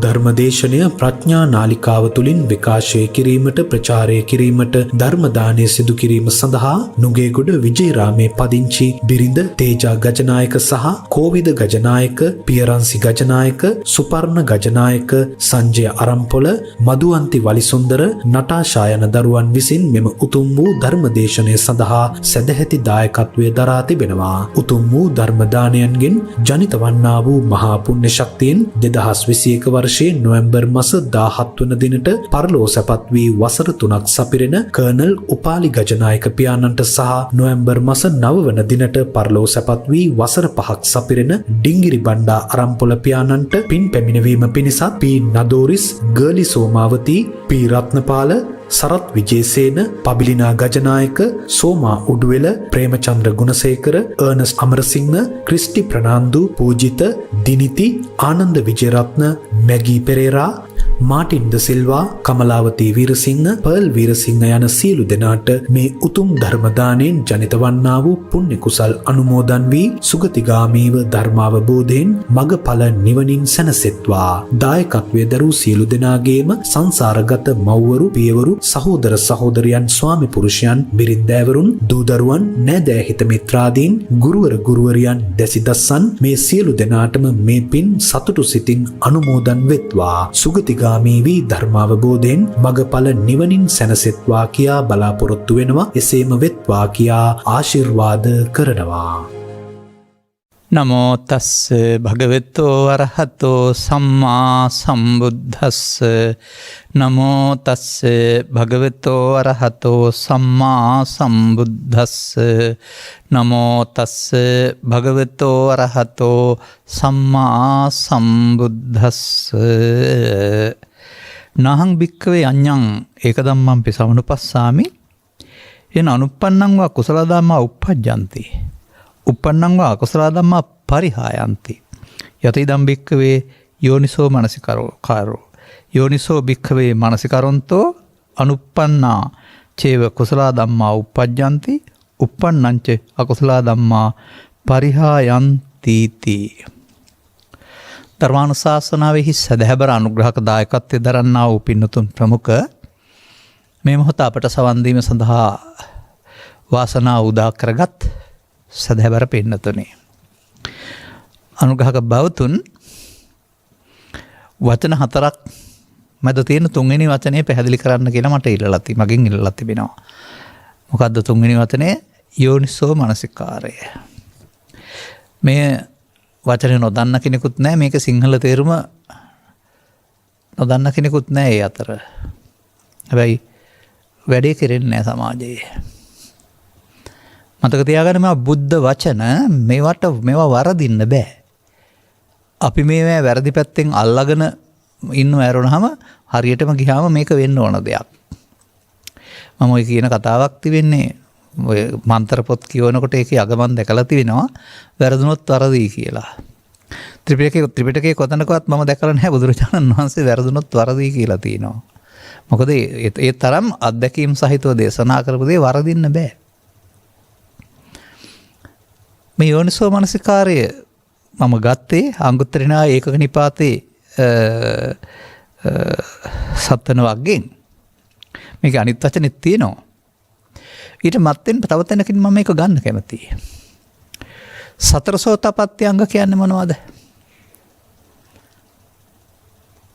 ධර්මදේශනය ප්‍රඥා නාලිකාව තුළින් විකාශය කිරීමට ප්‍රචාරය කිරීමට ධර්ම දානය සිදු කිරීම සඳහා නුගේගොඩ විජේරාමේ පදිංචි බිරිඳ තේජා ගජනායක සහ කෝවිද ගජනායක, පියරන්සි ගජනායක, සුපර්ණ ගජනායක, සංජය අරම්පොල, මදුවන්ති වලිසුන්දර, නටාෂා යන දරුවන් විසින් මෙම උතුම් වූ ධර්මදේශනය සඳහා සැදැහැති දායකත්වය දරා තිබෙනවා. උතුම් වූ ධර්ම දානයන්ගෙන් ජනිත වන්නා වූ මහා පුණ්‍ය ශක්තියෙන් 2021 වර්ෂයේ නොවැම්බර් මාස 17 වන දිනට පරලෝ සැපත් වී වසර 3ක් සපිරෙන කර්නල් උපාලි ගජනායක පියාණන්ට සහ නොවැම්බර් මාස 9 වන දිනට පරලෝ සැපත් වී වසර 5ක් සපිරෙන ඩිංගිරි බණ්ඩා අරම්පොල පියාණන්ට පින් පැමිණවීම පිණිසත් P Nadoris, Garlie Somawathi, P Ratnapala, Sarath Wijesena, Pabilina Gajanayake, Soma Uduwela, Premachandra Gunasekara, Ernest Amarasinghe, Christie Fernando, Pujitha, Dinithi, Ananda Wijeratne, Maggie Perera, Martin de Silva, Kamalawathi Weerasinghe, Pearl Weerasinghe යන සියලු දෙනාට මේ උතුම් ධර්ම දාණයෙන් ජනිත වන්නා වූ පුණ්‍ය කුසල් අනුමෝදන් වී සුගතිගාමීව ධර්මාවබෝධයෙන් මගඵල නිවනින් සැනසෙත්වා. දායකත්වයේ දරූ සියලු දෙනාගේම සංසාරගත මව්වරු, පියවරු, සහෝදර සහෝදරයන්, ස්වාමි පුරුෂයන්, බිරින්දෑවරුන්, දූදරුවන්, නෑදෑ හිත මිත්‍රාදීන්, ගුරුවර ගුරුවරියන්, දැසිදස්සන් මේ සියලු දෙනාටම මේ පින් සතුටු සිතින් අනුමෝදන් වෙත්වා. සුගතිගාමී වී ධර්මාවබෝධයෙන් මගඵල නිවනින් සැනසෙත්වා කියා බලාපොරොත්තු වෙනවා. එසේම වෙත්වා කියා ආශිර්වාද කරනවා. නමෝ තස්ස භගවතෝ අරහතෝ සම්මා සම්බුද්දස්ස. නමෝ තස්ස භගවතෝ අරහතෝ සම්මා සම්බුද්දස්ස. නමෝ තස්ස භගවතෝ අරහතෝ සම්මා සම්බුද්දස්ස. නහං භික්ඛවේ අඤ්ඤං ඒකදම්මං සමනුපස්සාමි එන අනුප්පන්නං වා කුසල ධම්මා uppajjanti uppannං වා අකුසල ධම්මා පරිහායන්ති යත ඉදම් භික්ඛවේ යෝනිසෝ මනසිකාරෝ යෝනිසෝ භික්ඛවේ මනසිකරොන්තෝ අනුප්පන්නා චේව කුසල ධම්මා uppajjanti uppannං ච අකුසල ධම්මා පරිහායන්ති තී. ධර්මානුශාසනාවෙහි සදහැබර අනුග්‍රහක දායකත්වයේ දරන්නා වූ පින්නතුන් ප්‍රමුඛ මේ මොහොත අපට සවන් දීම සඳහා වාසනාව උදා කරගත් සදහැබර පින්නතුනි, අනුග්‍රහක බවතුන් වචන 4ක් මැද තියෙන තුන්වෙනි වචනේ පැහැදිලි කරන්න කියලා මට මගෙන් ඉල්ලලා තිබෙනවා. මොකද්ද තුන්වෙනි වචනේ? යෝනිසෝ මනසිකාරය. මේ වචනේ නොදන්න කෙනෙකුත් නැහැ, මේක සිංහල තේරුම නොදන්න කෙනෙකුත් නැහැ ඒ අතර. හැබැයි වැඩේ කෙරෙන්නේ නැහැ සමාජයේ. මතක තියාගන්න මේ බුද්ධ වචන මේවා වරදින්න බෑ. අපි මේවා වැරදි පැත්තෙන් අල්ලගෙන ඉන්නව ඇරුණාම හරියටම ගියාම මේක වෙන්න ඕන දෙයක්. මම ඔය කියන කතාවක් තිබෙන්නේ ඔය මන්ත්‍ර පොත් කියවනකොට ඒකේ අගමන් දැකලා තිබෙනවා වැරදුනොත් වරදී කියලා. ත්‍රිපිටකයේ කොතනකවත් මම දැකලා නැහැ බුදුරජාණන් වහන්සේ වැරදුනොත් වරදී කියලා තියෙනවා. මොකද ඒ තරම් අත්දැකීම් සහිතව දේශනා කරපු දේ වරදින්න බෑ. මේ යෝනිසෝ මනසිකාරය මම ගත්තේ අංගුත්තර නිකායේ ඒකක නිපාතේ සත්වන වර්ගයෙන්. මේක අනිත් වචනෙත් තියෙනවා. ඊට මත්තෙන් තව තැනකින් මම මේක ගන්න කැමතියි. සතර සෝතාපට්ටි අංග කියන්නේ මොනවද?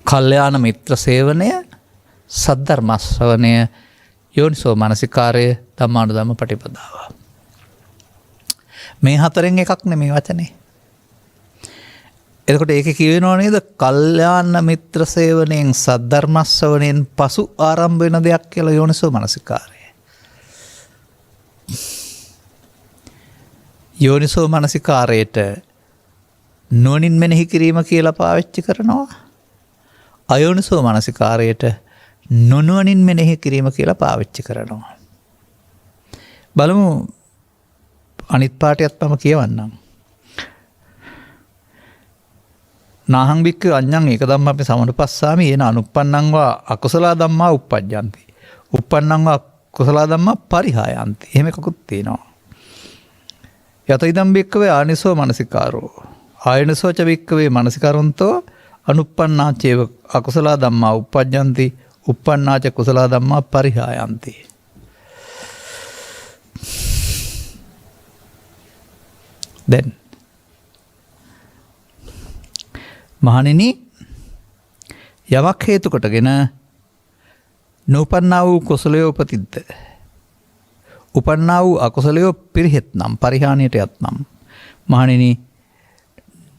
කල්යාණ මිත්‍ර සේවනය, සද්ධර්ම ශ්‍රවණය, යෝනිසෝ මනසිකාරය, ධම්මානුධම්ම පටිපදාව. මේ හතරෙන් එකක් නෙමේ වචනේ. එතකොට ඒකේ කියවෙනව නේද? කල්යාණ මිත්‍ර සේවනයෙන්, සද්ධර්ම ශ්‍රවණයෙන් පසු ආරම්භ වෙන දෙයක් කියලා යෝනිසෝ මනසිකාරය. යෝනිසෝ මනසිකාරයට නුවණින් මෙනෙහි කිරීම කියලා පාවිච්චි කරනවා. අයෝනිසෝ මනසිකාරයට නොනුවණින් මෙනෙහි කිරීම කියලා පාවිච්චි කරනවා. බලමු අනිත් පාඩයත් මම කියවන්නම්. නාහං භික්ඛවේ අඤ්ඤං ඒක ධම්මපි සමනුපස්සාමි යේන අනුප්පන්නං වා අකුසල ධම්මා uppajjanti uppannං වා කුසල ධම්මා පරිහායන්ති. එහෙම එකකුත් තියෙනවා. යත ඉදම් භික්ඛවේ ආනිසෝ මනසිකාරෝ ආයනසෝ ච භික්ඛවේ මනසිකරොන්තෝ අනුප්පන්නාචේව අකුසල ධම්මා උපජ්ජಂತಿ uppannāca කුසල ධම්මා පරිහායන්ති. දැන් මහණෙනි යමක් හේතු කොටගෙන නූපන්නා වූ කුසලයේ උපතිද්ද උපන්නා වූ අකුසලයේ පිරිහෙත් නම් පරිහානියට යත් නම් මහණෙනි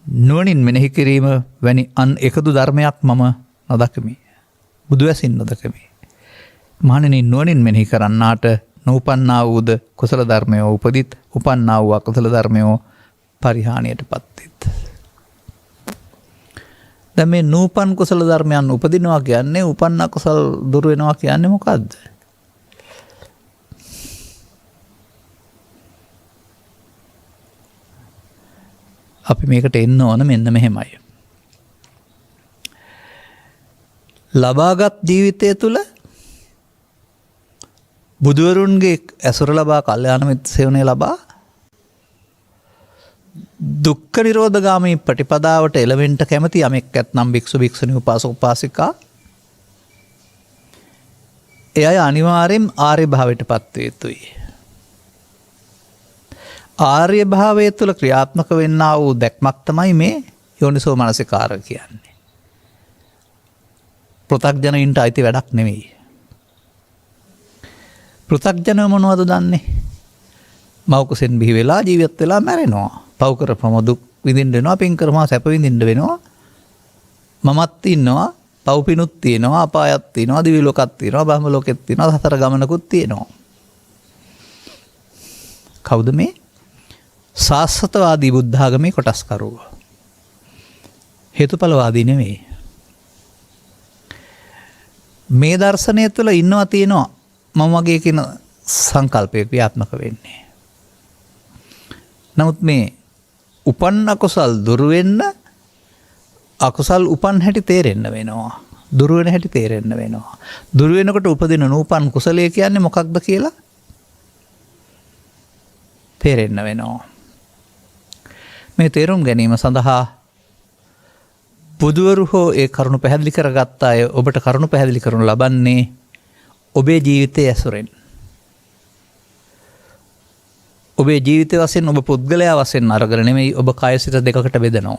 නුවණින් මෙනෙහි කිරීම වැනි අන් එකදු ධර්මයක් මම නොදකමි. බුදු ඇසින් නොදකමි. මහණෙනි නුවණින් මෙනෙහි කරන්නාට නූපන්නා වූද කුසල ධර්මය උපදිත් උපන්නා වූ අකුසල ධර්මය පරිහානියට පත්වෙත්. දැන් මේ නූපන් කුසල ධර්මයන් උපදිනවා කියන්නේ උපන්න කුසල් දුර වෙනවා කියන්නේ මොකද්ද? අපි මේකට එන්න ඕන මෙන්න මෙහෙමයි. ලබාගත් ජීවිතය තුළ බුදුවරුන්ගේ ඇසුර ලබා කල්යාණ මිත්‍ර සේවනය ලබා දුක්ඛ නිරෝධගාමී ප්‍රතිපදාවට එළවෙන්න කැමති යමෙක් ඇතනම් භික්ෂු භික්ෂුණී උපාසක උපාසිකා ඒ අය අනිවාර්යෙන් ආර්ය භාවයට පත් වේ යුතුයි. ආර්ය භාවය තුළ ක්‍රියාත්මක වෙන්නා වූ දැක්මක් තමයි මේ යෝනිසෝ මනසිකාර කියන්නේ. පෘථග්ජනයින්ට අයිති වැඩක් නෙවෙයි. පෘථග්ජනව මොනවද දන්නේ? මව් කුසෙන් බිහි වෙලා ජීවත් වෙලා මැරෙනවා. පව් කරපම දුක් විඳින්න වෙනවා, පින් කරපම සැප විඳින්න වෙනවා. මමත් ඉන්නවා, පව් පිනුත් තියෙනවා, අපායත් තියෙනවා, දිවි ලෝකත් තියෙනවා, බ්‍රහ්ම ලෝකෙත් තියෙනවා, සතර ගමනකුත් තියෙනවා. කවුද මේ? සාස්වතවාදී බුද්ධ ආගමේ කොටස්කරුව. හේතුඵලවාදී නෙවෙයි. මේ දර්ශනය තුළ ඉන්නවා තියෙනවා මම වගේ කියන සංකල්පය ක්‍රියාත්මක වෙන්නේ. නමුත් මේ උපන්න අකුසල් දුරු වෙන්න අකුසල් උපන් හැටි තේරෙන්න වෙනවා. දුරු වෙන හැටි තේරෙන්න වෙනවා. දුරු වෙනකොට උපදින නූපන් කුසලයේ කියන්නේ මොකක්ද කියලා තේරෙන්න වෙනවා. මේ තේරුම් ගැනීම සඳහා බුදුවරු හෝ ඒ කරුණු පැහැදිලි කරගත්ත අය ඔබට කරුණු පැහැදිලි කරනු ලබන්නේ ඔබේ ජීවිතයේ ඇසුරෙන්. ඔබේ ජීවිතය වශයෙන් ඔබ පුද්ගලයා වශයෙන් අරගෙන නෙමෙයි ඔබ කය සිත දෙකකට බෙදනවා.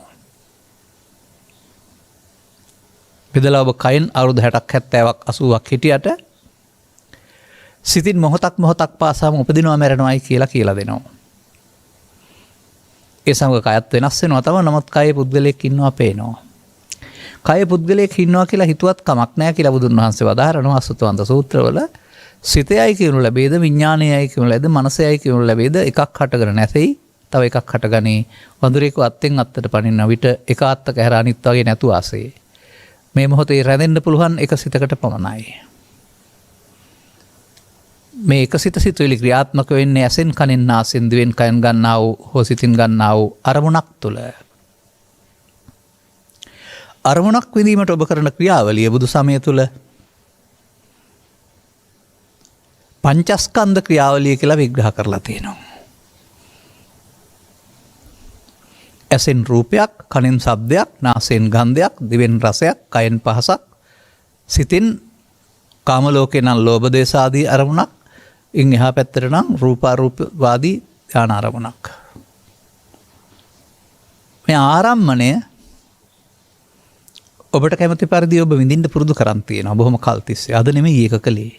බෙදලා ඔබ කයෙන් අවුරුදු 60ක් 70ක් 80ක් හිටියට සිතින් මොහොතක් පාසාම උපදිනවා මැරෙනවායි කියලා දෙනවා. ඒ සමග කයත් වෙනස් වෙනවා තම නමුත් කයේ පුද්ගලයෙක් ඉන්නවා පේනවා. කයේ පුද්ගලයෙක් ඉන්නවා කියලා හිතුවත් කමක් නැහැ කියලා බුදුන් වහන්සේ වදාහරනවා අසුතවන්ත සූත්‍රවල. සිතයයි කියනු ලැබේද විඥානයයි කියනු ලැබේද මනසයයි කියනු ලැබේද එකක් හටගෙන නැසෙයි තව එකක් හටගනී. වඳුරේක අත්ෙන් අත්තට පනින්න විට එක අත්තක හැර අනිත් වගේ නැතු ආසේ. මේ මොහොතේ රැඳෙන්න පුළුවන් එක සිතකට පමණයි. මේ එක සිතුවිලි ක්‍රියාත්මක වෙන්නේ ඇසෙන් කනෙන් නාසෙන් දිවෙන් කයෙන් ගන්නා වූ හෝ සිතින් ගන්නා වූ අරමුණක් තුළ. අරමුණක් විඳීමට ඔබ කරන ක්‍රියාවලිය බුදු සමය තුළ පංචස්කන්ධ ක්‍රියාවලිය කියලා විග්‍රහ කරලා තියෙනවා. ඇසෙන් රූපයක්, කනෙන් ශබ්දයක්, නාසයෙන් ගන්ධයක්, දිවෙන් රසයක්, කයෙන් පහසක්, සිතින් කාම ලෝකේ නම් ලෝභ දේශ ආදී අරමුණක්, ඉන් එහා පැත්තට නම් රූපාරූපවාදී ධාන අරමුණක්. මේ ආරම්මණය ඔබට කැමති පරිදි ඔබ විඳින්න පුරුදු කරන් තියෙනවා බොහොම කල් තිස්සේ. අද නෙමෙයි ඒක කලේ.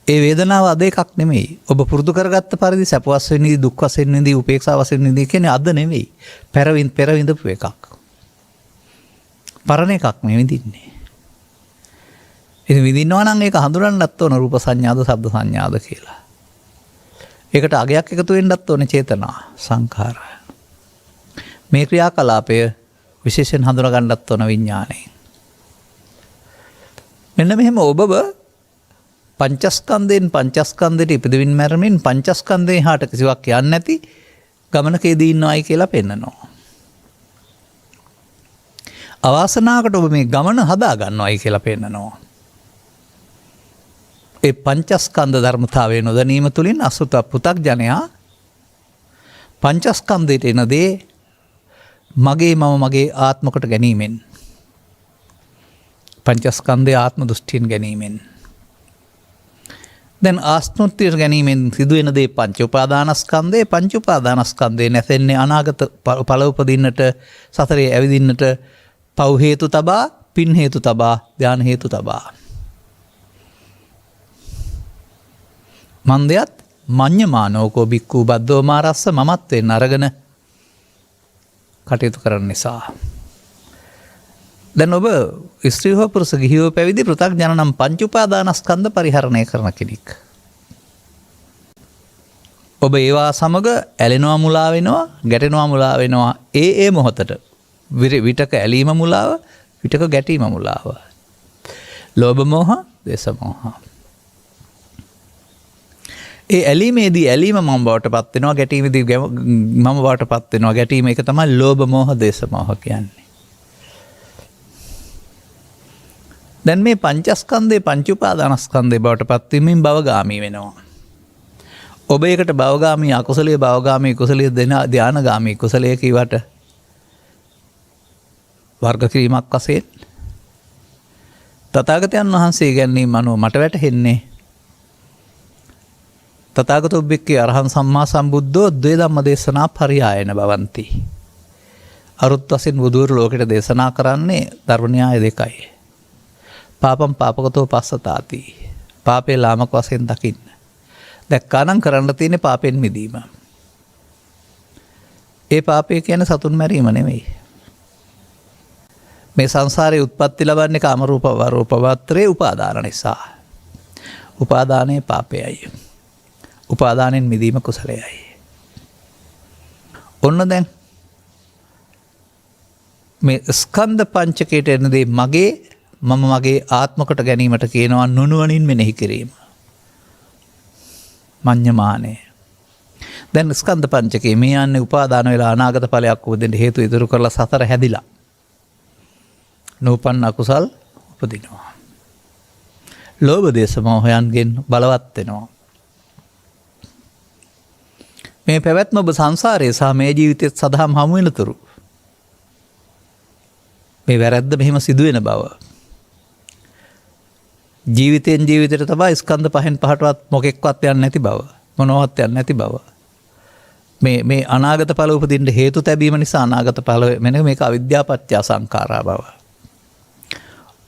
ඒ වේදනාව අද එකක් නෙමෙයි. ඔබ පුරුදු කරගත්ත පරිදි සැප වශයෙන් නිදි, දුක් වශයෙන් නිදි, උපේක්ෂා වශයෙන් නිදි කියන්නේ අද නෙමෙයි. පෙර විඳපු එකක්. පරණ එකක් මේ විඳින්නේ. ඉතින් විඳිනවා නම් ඒක හඳුනන්නත් ඕන රූප සංඥාද, ශබ්ද සංඥාද කියලා. ඒකට අගයක් එකතු වෙන්නත් ඕනේ චේතනා, සංඛාර. මේ ක්‍රියාකලාපය විශේෂයෙන් හඳුනා ගන්නත් ඕන විඥාණයෙන්. මෙන්න මෙහෙම ඔබව පංචස්කන්ධයට ඉපදෙමින් මැරෙමින් පංචස්කන්ධයෙන් හාට කිසිවක් යන්නේ නැති ගමනකේදී ඉන්නවයි කියලා පෙන්නනවා. අවාසනාවකට ඔබ මේ ගමන හදා ගන්නවයි කියලා පෙන්නනවා. ඒ පංචස්කන්ධ ධර්මතාවය නොදැනීම තුළින් අසුත පෘථග්ජනයා පංචස්කන්ධයට එන දේ මගේ මම මගේ ආත්මකට ගැනීමෙන් පංචස්කන්ධය ආත්ම දෘෂ්ටියෙන් ගැනීමෙන් දැන් ආස්තෘත්තියට ගැනීමෙන් සිදුවෙන දේ පංච උපාදානස්කන්ධය පංච උපාදානස්කන්ධය නැසෙන්නේ අනාගත ඵල උපදින්නට සතරේ ඇවිදින්නට පව් හේතු තබා පින් හේතු තබා ධාන හේතු තබා මන්දයත් මඤ්ඤමානෝකෝ බික්ඛු බද්දෝ මාරස්ස මමත්වෙන් අරගෙන කටයුතු කරන නිසා දැන් ඔබ ස්ත්‍රී හෝ පුරුෂ ගිහි හෝ පැවිදි පෘථග්ජන නම් පංච උපාදානස්කන්ධ පරිහරණය කරන කෙනෙක්. ඔබ ඒවා සමග ඇලෙනවා මුලා වෙනවා ගැටෙනවා මුලා වෙනවා ඒ මොහොතට විතක ඇලීම මුලාව විතක ගැටීම මුලාව. ලෝභ මෝහ දේශ මෝහ. ඒ ඇලීමේදී ඇලීම මම බවට පත් වෙනවා ගැටීමේදී මම බවට පත් වෙනවා ගැටීම එක තමයි ලෝභ මෝහ දේශ මෝහ කියන්නේ. දැන් මේ පංචස්කන්ධේ පංච උපාදානස්කන්ධේ බවට පත්වීමෙන් භවගාමී වෙනවා. ඔබ ඒකට භවගාමී අකුසලයේ භවගාමී කුසලයේ ධානගාමී කුසලයේ කීවට වර්ග කිරීමක් වශයෙන් තථාගතයන් වහන්සේ ගැනීම අනුව මට වැටහෙන්නේ තථාගතෝ බික්ඛවේ අරහං සම්මා සම්බුද්ධෝ ද්වේ ධම්ම දේශනා පරියායන භවಂತಿ. අරුත් වශයෙන් බුදුවරු ලෝකෙට දේශනා කරන්නේ ධර්ම න්‍යාය දෙකයි. පාපම් පාපකතෝ පස්සතාති. පාපේ ලාමක වශයෙන් දකින්න. දැක්කානම් කරන්න තියෙන්නේ පාපෙන් මිදීම. ඒ පාපය කියන්නේ සතුන් මැරීම නෙමෙයි. මේ සංසාරේ උත්පත්ති ලබන්නේ කාම රූප වරූපවත්‍රේ උපාදාන නිසා. උපාදානයේ පාපයයි. උපාදානෙන් මිදීම කුසලයයි. ඔන්න දැන් මේ ස්කන්ධ පංචකයට එනදී මගේ මම මගේ ආත්මකට ගැනීමට කියනවා නුනුවණින් මෙනෙහි කිරීම. මඤ්ඤමානය. දැන් ස්කන්ධ පංචකේ මේ යන්නේ උපාදාන වෙලා අනාගත ඵලයක් උපදින්න හේතු ඉදිරි කරලා සතර හැදිලා. නූපන්න අකුසල් උපදිනවා. ලෝභ දේශ මොහයන්ගෙන් බලවත් වෙනවා. මේ පැවැත්ම ඔබ සංසාරයේ සහ මේ ජීවිතයේත් සදාම් හමු වෙනතුරු මේ වැරැද්ද මෙහෙම සිදුවෙන බව ජීවිතයෙන් ජීවිතයට තමයි ස්කන්ධ පහෙන් පහටවත් මොකෙක්වත් යන්නේ නැති බව මොනවත් යන්නේ නැති බව මේ අනාගත ඵල උපදින්න හේතු තැබීම නිසා අනාගත ඵල මෙන්න මේක අවිද්‍යාව පත්‍ය සංඛාරා බව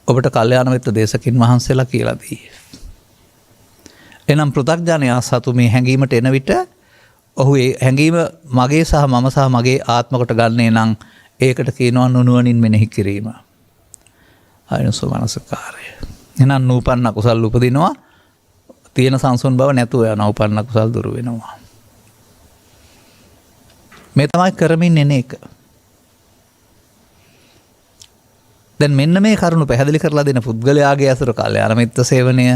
ඔබට කල්යාණ මිත්‍ර දේශකින් වහන්සේලා කියලා දී. එනම් පෘථග්ජනයා සතු මේ හැඟීමට එන විට ඔහු ඒ හැඟීම මගේ සහ මම සහ මගේ ආත්මකට ගන්නේ නම් ඒකට කියනවා නුනුවණින් මෙනෙහි කිරීම. ආයනසෝ මනසකාරය. එහෙනම් නූපන්න කුසල් උපදිනවා තියෙන සංසුන් බව නැතුව යන උපන්න කුසල් දුරු වෙනවා. මේ තමයි කරමින් එන එක. දැන් මෙන්න මේ කරුණ පැහැදිලි කරලා දෙන පුද්ගලයාගේ අසුර කල්යාණ මිත්‍ර සේවනය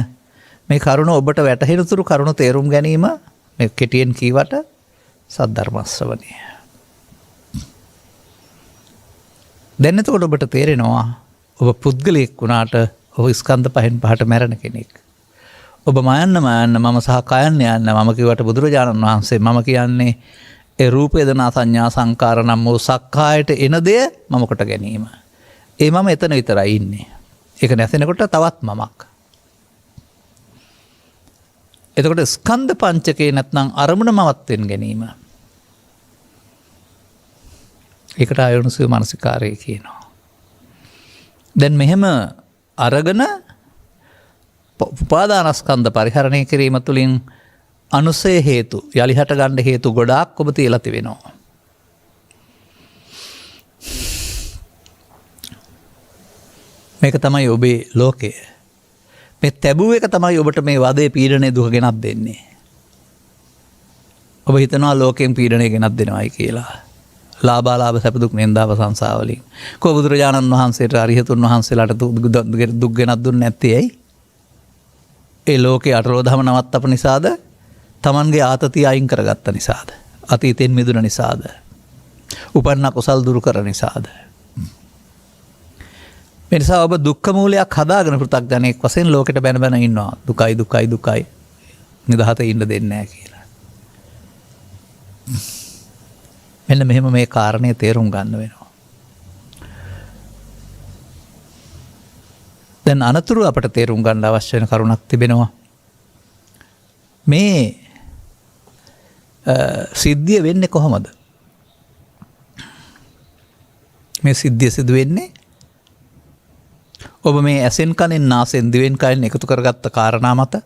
මේ කරුණ ඔබට වැටහෙනතුරු කරුණ තේරුම් ගැනීම මේ කෙටියෙන් කීවට සද්ධර්ම ශ්‍රවණය. දැන් එතකොට ඔබට තේරෙනවා ඔබ පුද්ගලයෙක් වුණාට ඔබ ස්කන්ධ පහෙන් පහට මැරෙන කෙනෙක්. ඔබ මයන්න මම සහ කයන්න යන්න මම කිව්වට බුදුරජාණන් වහන්සේ මම කියන්නේ ඒ රූප වේදනා සංඥා සංකාර නම් වූ සක්කායට එන දේ මම කොට ගැනීම. ඒ මම එතන විතරයි ඉන්නේ. ඒක නැසෙනකොට තවත් මමක්. එතකොට ස්කන්ධ පංචකේ නැත්නම් අරමුණ මවත්වෙන් ගැනීම. ඒකට ආයෝනිසෝ මනසිකාරය කියනවා. දැන් මෙහෙම අරගෙන උපාදානස්කන්ධ පරිහරණය කිරීම තුළින් අනුසය හේතු යලි හට ගන්න හේතු ගොඩාක් ඔබ තියලා තිබෙනවා. මේක තමයි ඔබේ ලෝකය. මේ තැබුව එක තමයි ඔබට මේ වදේ පීඩනය දුක ගෙනත් දෙන්නේ. ඔබ හිතනවා ලෝකයෙන් පීඩනය ගෙනත් දෙනවයි කියලා. ලාභාලාභ සැප දුක් නින්දාව සංසාවලින්. කො බුදුරජාණන් වහන්සේට අරිහතුන් වහන්සේලාට දුක් ගෙනත් දුන්නේ නැත්තේ ඇයි? ඒ ලෝකේ අටලෝධම නවත්තපු නිසාද? තමන්ගේ ආතතිය අයින් කරගත්ත නිසාද? අතීතෙන් මිදුණ නිසාද? උපන්න කුසල් දුරු කර නිසාද? මේ නිසා ඔබ දුක්ඛ මූලයක් හදාගෙන පෘථග්ජනෙක් වශයෙන් ලෝකෙට බැන බැන ඉන්නවා. දුකයි දුකයි දුකයි නිදහත ඉන්න දෙන්නේ නැහැ කියලා. මෙන්න මෙහෙම මේ කාරණේ තේරුම් ගන්න වෙනවා. දැන් අනතුරු අපට තේරුම් ගන්න අවශ්‍ය වෙන කරුණක් තිබෙනවා. මේ සිද්ධිය වෙන්නේ කොහොමද? මේ සිද්ධිය සිදු වෙන්නේ ඔබ මේ ඇසෙන් කනෙන් නාසෙන් දිවෙන් කයෙන් එකතු කරගත්ත කාරණා මත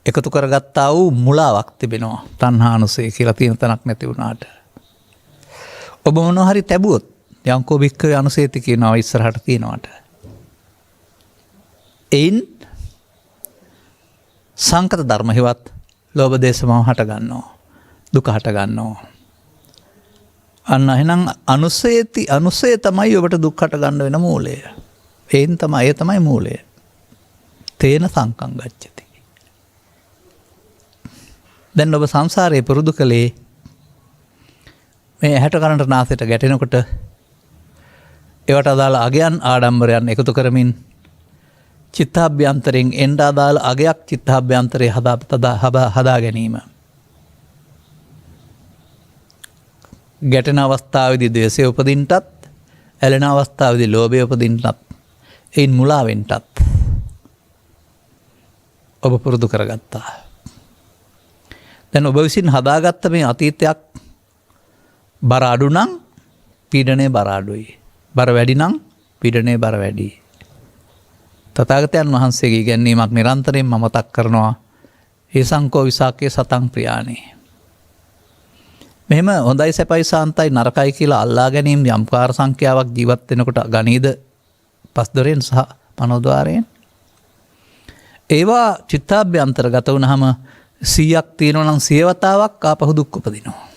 එකතු කරගත්තා වූ මුලාවක් තිබෙනවා. තණ්හානුසය කියලා තියෙන තැනක් නැති වුණාට. ඔබ මොනවා හරි තැබුවොත් යංකෝ භික්ඛවේ අනුසේති කියනවා ඉස්සරහට තියෙනවට. එයින් සංකත ධර්ම හිවත් ලෝභ දේශ මොහ හට ගන්නවා. දුක හට ගන්නවා. අන්න එහෙනම් අනුසය තමයි ඔබට දුක් හට ගන්න වෙන මූලය. ඒ තමයි මූලය. තේන සංකං ගච්ඡති. දැන් ඔබ සංසාරේ පුරුදු කළේ මේ ඇහැට කනට නාසයට ගැටෙනකොට ඒවට අදාළ අගයන් ආඩම්බරයන් එකතු කරමින් චිත්තාභ්‍යන්තරයෙන් එන්න අදාළ අගයක් චිත්තාභ්‍යන්තරයේ හදා ගැනීම. ගැටෙන අවස්ථාවේදී ද්වේෂය උපදින්නටත්, ඇලෙන අවස්ථාවේදී ලෝභය උපදින්නටත්, ඒන් මුලාවෙන්ටත් ඔබ පුරුදු කරගත්තා. දැන් ඔබ විසින් හදාගත්ත මේ අතීතයක් බර අඩු නම් පීඩනයේ බර අඩුයි. බර වැඩි නම් පීඩනයේ බර වැඩි. තථාගතයන් වහන්සේගේ ඉගැන්වීමක් නිරන්තරයෙන් මම මතක් කරනවා. ඒ සංකෝ විසාකේ සතං ප්‍රියානේ. මෙහෙම හොඳයි සැපයි සාන්තයි නරකයි කියලා අල්ලා ගැනීම යම් කාර සංඛ්‍යාවක් ජීවත් වෙනකොට ගණීද පස්දොරෙන් සහ මනෝද්වාරයෙන්. ඒවා චිත්තාභ්‍යන්තරගත වුණාම 100ක් තියෙනවා නම් 100 වතාවක් ආපහු දුක් උපදිනවා.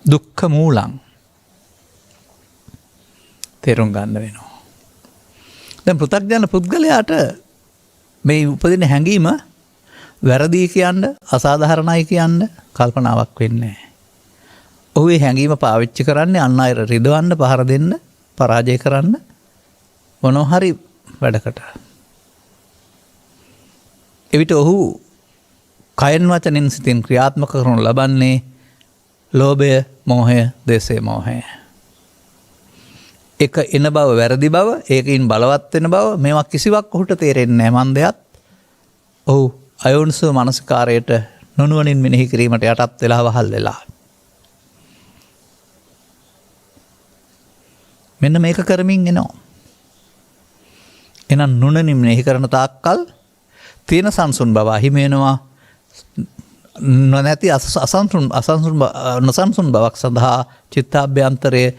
දුක්ඛ මූලං තේරුම් ගන්න වෙනවා. දැන් පෘථග්ජන පුද්ගලයාට මේ උපදින හැඟීම වැරදි කියන්න අසාධාරණයි කියන්න කල්පනාවක් වෙන්නේ නැහැ. ඔහු ඒ හැඟීම පාවිච්චි කරන්නේ අන් අය රිදවන්න, පහර දෙන්න, පරාජය කරන්න මොනවා හරි වැඩකට. එවිට ඔහු කයෙන් වචනෙන් සිතින් ක්‍රියාත්මක කරනු ලබන්නේ ලෝභය, මෝහය, දේශය, මෝහය. එක එන බව වැරදි බව, ඒකින් බලවත් වෙන බව මේවා කිසිවක් ඔහුට තේරෙන්නේ නැහැ. මන්දයත් ඔහු අයෝනිසෝ මනසිකාරයට නොනුවණින් මෙනෙහි කිරීමට යටත් වෙලා වහල් වෙලා. මෙන්න මේක කරමින් එනවා. එහෙනම් නුවණින් මෙනෙහි කරන තාක්කල් තියෙන සංසුන් බව අහිමි වෙනවා. නොනැති නොසන්සුන් බවක් සඳහා චිත්තාභ්‍යන්තරයේ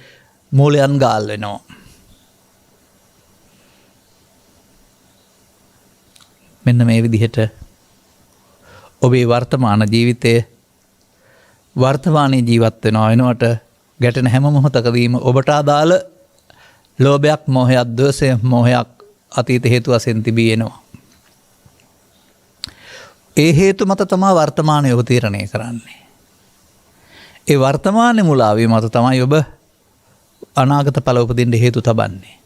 මූලයන් ගාල් වෙනවා. මෙන්න මේ විදිහට ඔබේ වර්තමාන ජීවිතයේ වර්තමානයේ ජීවත් වෙනවා වෙනවට ගැටෙන හැම මොහොතකදීම ඔබට අදාළ ලෝභයක්, මෝහයක්, ද්වේෂයක්, මෝහයක් අතීත හේතු වශයෙන් තිබී එනවා. ඒ හේතු මත තමයි වර්තමානයේ ඔබ තීරණය කරන්නේ. ඒ වර්තමානයේ මුලාවීම මත තමයි ඔබ අනාගත ඵල උපදින්න හේතු තබන්නේ.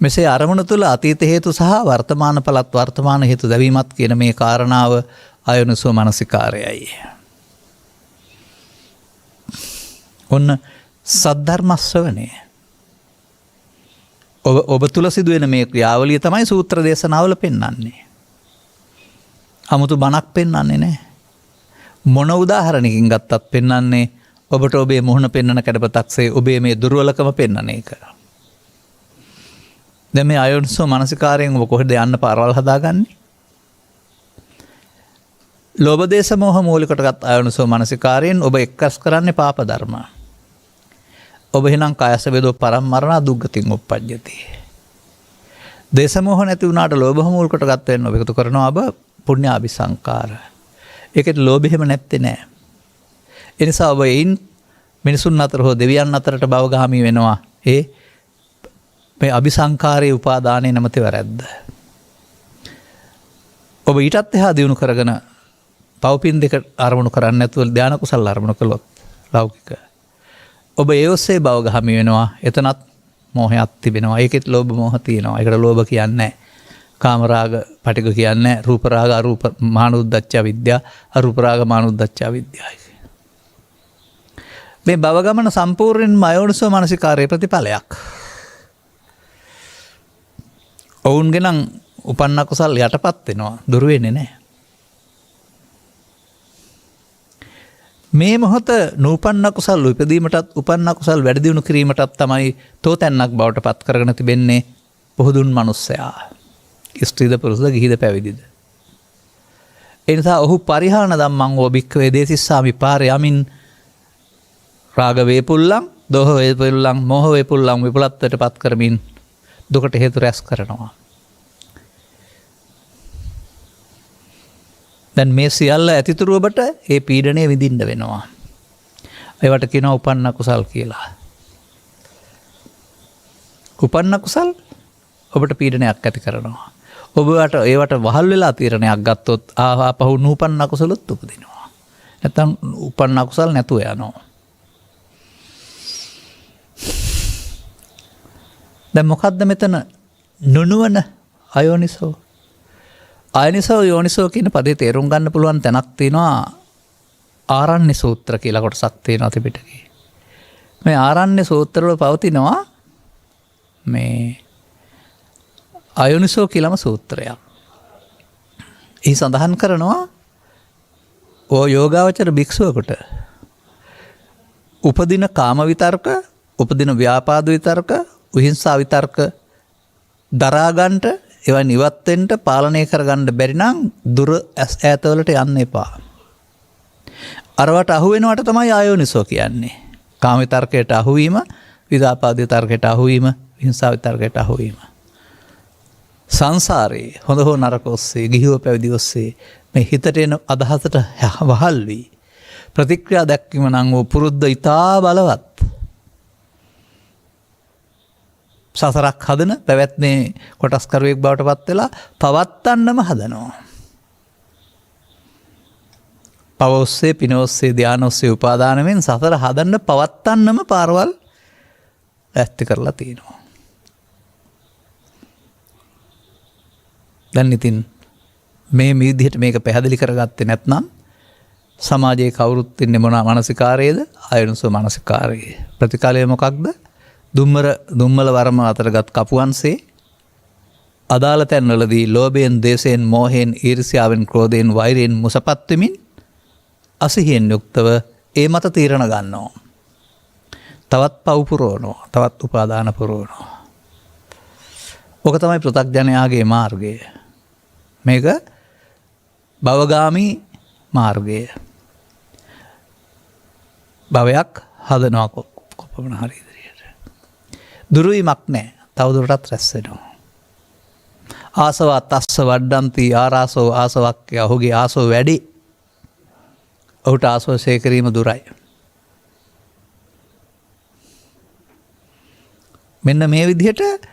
මෙසේ අරමුණ තුළ අතීත හේතු සහ වර්තමාන ඵලත් වර්තමාන හේතු දැවීමත් කියන මේ කාරණාව අයෝනිසෝ මනසිකාරයයි. ඔන්න සද්ධර්ම ශ්‍රවණය. ඔබ තුළ සිදුවෙන මේ ක්‍රියාවලිය තමයි සූත්‍ර දේශනාවල පෙන්වන්නේ. 아무තු බණක් පෙන්වන්නේ නැහැ. මොන උදාහරණකින් ගත්තත් පෙන්වන්නේ ඔබට ඔබේ මුහුණ පෙන්වන කඩපතක්සේ ඔබේ මේ දුර්වලකම පෙන්වන එක. දැන් මේ අයෝනිසෝ මනසිකාරයෙන් ඔබ කොහෙද යන්න පාරවල් හදාගන්නේ? ලෝභ දේශ මොහ මූලිකට ගත් අයෝනිසෝ මනසිකාරයෙන් ඔබ එක්කස් කරන්නේ පාප ධර්ම. ඔබ එහෙනම් කායස වේදෝ පරම්මරණ දුක්ගතින් උප්පජ්ජති. දේශ මොහ නැති වුණාට ලෝභ මූලිකට ගත් වෙන ඔබ එකතු කරනවා ඔබ පුණ්‍යාභි සංකාර. ඒකට ලෝභෙම නැත්තේ නෑ. ඒ නිසා ඔබ එයින් මිනිසුන් අතර හෝ දෙවියන් අතරට භවගාමී වෙනවා. ඒ මේ අபிසංකාරයේ උපාදානයේ නැමැති වැරද්ද. ඔබ ඊටත් එහා දියුණු කරගෙන පව්පින් දෙක අරමුණු කරන්නේ නැතුව ධානා කුසල අරමුණු කළොත් ලෞකික. ඔබ ඒ ඔස්සේ භවගාමී වෙනවා. එතනත් මෝහයක් තිබෙනවා. ඒකෙත් ලෝභ මෝහ තියෙනවා. ඒකට ලෝභ කියන්නේ කාමරාග පටික කියන්නේ රූප රාග අරූප මානුද්දච්ච විද්‍යා අරූප රාග මානුද්දච්ච විද්‍යායි. මේ භව ගමන සම්පූර්ණයෙන්ම අයෝනිසෝ මනසිකාරයේ ප්‍රතිඵලයක්. ඔවුන්ගේ නම් උපන්න කුසල් යටපත් වෙනවා, දුර වෙන්නේ නැහැ. මේ මොහොත නූපන්න කුසල් උපදීමටත් උපන්න කුසල් වැඩි දියුණු කිරීමටත් තමයි තෝතැන්නක් බවට පත් කරගෙන තිබෙන්නේ පොහුදුන් මනුස්සයා. ස්ත්‍රීද පුරුෂද ගිහිද පැවිදිද. ඒ නිසා ඔහු පරිහාන ධම්මං වූ භික්ඛවේ දේසිස්සාමි පාරේ යමින් රාග වේපුල්ලං, දෝහ වේපුල්ලං, මෝහ වේපුල්ලං විපලත්වයට පත් කරමින් දුකට හේතු රැස් කරනවා. දැන් මේ සියල්ල ඇතිතුරු ඔබට ඒ පීඩනය විඳින්න වෙනවා. ඒවට කියනවා උපන්න කුසල් කියලා. උපන්න කුසල් ඔබට පීඩනයක් ඇති කරනවා. ඔබට ඒවට වහල් වෙලා තීරණයක් ගත්තොත් ආපහු නූපන්න කුසලොත් උපදිනවා. නැත්නම් උපන්න කුසල් නැතුව යනවා. දැන් මොකද්ද මෙතන නුනුවන අයෝනිසෝ? අයනිසෝ යෝනිසෝ කියන පදේ තේරුම් ගන්න පුළුවන් තැනක් තියෙනවා. ආරණ්‍ය සූත්‍ර කියලා කොටසක් තියෙනවා ත්‍රිපිටකේ. මේ ආරණ්‍ය සූත්‍රවල පවතිනවා මේ අයෝනිසෝ කියලාම සූත්‍රයක්. එහි සඳහන් කරනවා ඕ යෝගාවචර භික්ෂුවකට උපදින කාම විතර්ක, උපදින ව්‍යාපාද විතර්ක, විහිංසා විතර්ක දරා ගන්නට, ඒවා ඉවත් වෙන්න, පාලනය කරගන්න බැරි නම් දුර ඈතවලට යන්න එපා. අරවට අහු වෙනවට තමයි ආයෝනිසෝ කියන්නේ. කාම විතර්කයට අහු වීම, විපාද විතර්කයට අහු වීම, විහිංසා විතර්කයට අහු වීම. සංසාරේ හොඳ හෝ නරක ඔස්සේ, ගිහිව පැවිදි ඔස්සේ මේ හිතට එන අදහසට වහල් වී ප්‍රතික්‍රියා දැක්වීම නම් වූ පුරුද්ද ඉතා බලවත්. සසරක් හදන පැවැත්මේ කොටස්කරුවෙක් බවට පත් වෙලා පවත්තන්නම හදනවා. පව ඔස්සේ, පින ඔස්සේ, ධාන ඔස්සේ, උපාදානයෙන් සසර හදන්න පවත්තන්නම පාරවල් ඇස්ති කරලා තියෙනවා. දැන් ඉතින් මේ විදිහට මේක පැහැදිලි කරගත්තේ නැත්නම් සමාජයේ කවුරුත් ඉන්නේ මොන මානසිකාරයේද? අයනුසෝ මානසිකාරයේ. ප්‍රතිකාලය මොකක්ද? දුම්මල වරම අතරගත් කපුවන්සේ අදාළ තැන්වලදී ලෝභයෙන්, දේශයෙන්, මෝහයෙන්, ඊර්ෂ්‍යාවෙන්, ක්‍රෝධයෙන්, වෛරයෙන් මුසපත් වෙමින් අසිහියෙන් යුක්තව ඒ මත තීරණ ගන්නවා. තවත් පව් පුරවනවා, තවත් උපාදාන පුරවනවා. ඔක තමයි පෘථග්ජනයාගේ මාර්ගය. මේක භවගාමී මාර්ගය. භවයක් හදනවා කොපමණ හරි ඉදිරියට. දුරුවීමක් නැහැ. තවදුරටත් රැස් වෙනවා. ආසව තස්ස වඩ්ඩන්ති ආරාසෝ ආසවක්ය. ඔහුගේ ආසව වැඩි. ඔහුට ආසව සේකරීම දුරයි. මෙන්න මේ විදිහට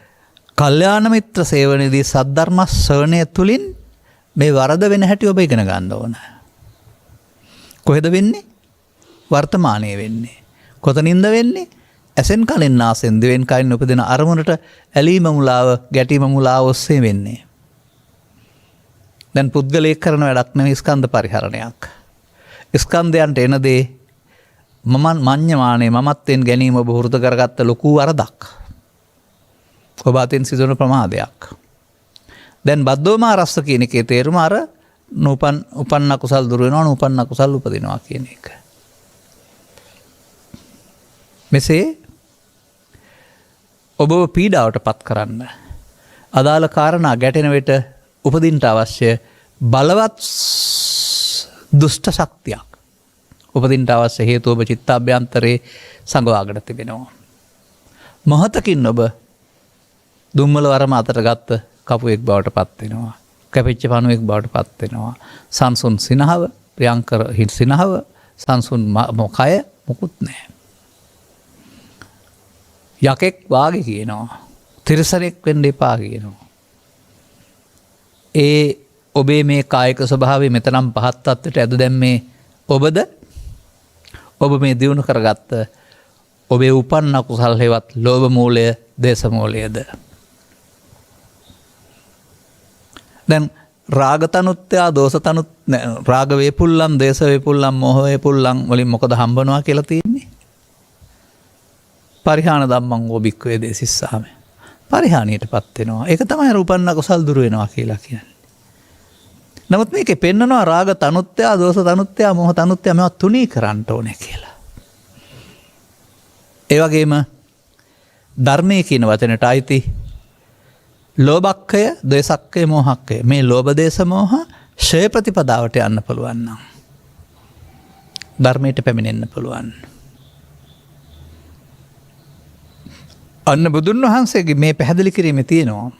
කල්යාණ මිත්‍ර සේවනයේදී සද්ධර්ම ශ්‍රවණය තුලින් මේ වරද වෙන හැටි ඔබ ඉගෙන ගන්න ඕන. කොහෙද වෙන්නේ? වර්තමානයේ වෙන්නේ. කොතනින්ද වෙන්නේ? ඇසෙන් කලින් නාසෙන් දිවෙන් කයින් උපදින අරමුණට ඇලීම මුලාව, ගැටීම මුලාව ඔස්සේ වෙන්නේ. දැන් පුද්ගලයෙක් කරන වැඩක් නෙවෙයි ස්කන්ධ පරිහරණයක්. ස්කන්ධයන්ට එන දේ මඤ්ඤමානේ මමත්වෙන් ගැනීම ඔබ වෘත කරගත්ත ලොකු වරදක්. ඔබ අතින් සිදුවන ප්‍රමාදයක්. දැන් බද්දෝමා රස්ස කියන එකේ තේරුම අර උපන්න කුසල් දුර වෙනවා, නූපන්න කුසල් උපදිනවා කියන එක. මෙසේ ඔබව පීඩාවට පත් කරන්න අදාළ කාරණා ගැටෙන විට උපදින්නට අවශ්‍ය බලවත් දුෂ්ට ශක්තියක්, උපදින්නට අවශ්‍ය හේතු ඔබ චිත්තාභ්‍යන්තරේ සංගවාගෙන තිබෙනවා. මොහතකින් ඔබ දුම්මල වරම අතට ගත්ත කපුවෙක් බවට පත් වෙනවා. කැපිච්ච පණුවෙක් බවට පත් වෙනවා. සංසුන් සිනහව, ප්‍රියංකර සිනහව, සංසුන් මොකය මොකුත් නැහැ. යකෙක් වාගේ කියනවා. තිරිසනෙක් වෙන්න එපා කියනවා. ඒ ඔබේ මේ කායික ස්වභාවය මෙතනම් පහත් තත්ත්වයට ඇද දැම්මේ ඔබද? ඔබ මේ දියුණු කරගත්ත ඔබේ උපන්න කුසල් හේවත් ලෝභ මූලය, දේශ මූලයද? දැන් රාගතනුත්ත්‍යා දෝසතනුත් රාග වේපුල්ලම්, දේශ වේපුල්ලම්, මෝහ වේපුල්ලම් වලින් මොකද හම්බනවා කියලා තියෙන්නේ? පරිහාන ධම්මං වූ භික්ඛවේ දේසිස්සාමි. පරිහානියට පත් වෙනවා. ඒක තමයි උපන්න කුසල් දුර වෙනවා කියලා කියන්නේ. නමුත් මේකේ පෙන්නනවා රාග තනුත්ත්‍ය, දෝෂ තනුත්ත්‍ය, මෝහ තනුත්ත්‍ය මේවා තුනී කරන්න ඕනේ කියලා. ඒ වගේම ධර්මයේ කියන වචනට අයිති ලෝභක්ඛය, ද්වේෂක්ඛය, මෝහක්ඛය. මේ ලෝභ දේශ මෝහ ෂය ප්‍රතිපදාවට යන්න පුළුවන් නම් ධර්මයට පැමිණෙන්න පුළුවන්. අන්න බුදුන් වහන්සේගේ මේ පැහැදිලි කිරීමේ තියෙනවා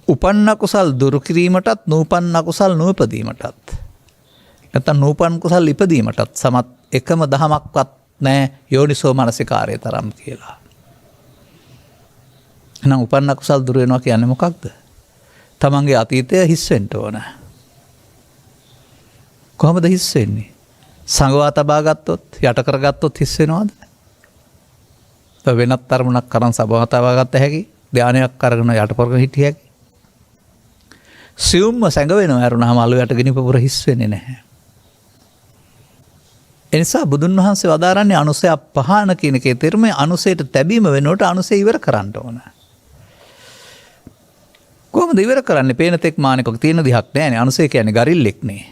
උපන්න කුසල් දුරු කිරීමටත් නූපන්න කුසල් නූපදීමටත් නැත්නම් නූපන් කුසල් ඉපදීමටත් සමත් එකම දහමක්වත් නැහැ යෝනිසෝ මනසිකාරය තරම් කියලා. එහෙනම් උපන්න කුසල් දුරු වෙනවා කියන්නේ මොකක්ද? තමන්ගේ අතීතය හිස් වෙන්න ඕන. කොහොමද හිස් වෙන්නේ? සංගවා තබා ගත්තොත්, යට කරගත්තොත් හිස් වෙනවද? වෙනත් තරමුණක් කරන් සබව තබා ගත්ත හැකි, ධානයක් අරගෙන යට කරගෙන හිටිය හැකි. සියුම්ම සැඟ වෙනවා අරුණාම අලු යට ගිනිපපුර හිස් වෙන්නේ නැහැ. එනිසා බුදුන් වහන්සේ වදාරන්නේ අනුසය පහන කියන එකේ තේරුම අනුසයට තැබීම වෙනුවට අනුසය ඉවර කරන්න ඕන. කොහොමද ඉවර කරන්නේ? පේන තෙක් මානෙකක තියෙන දිහක් නෑනේ. අනුසය කියන්නේ ගරිල්ලෙක් නේ.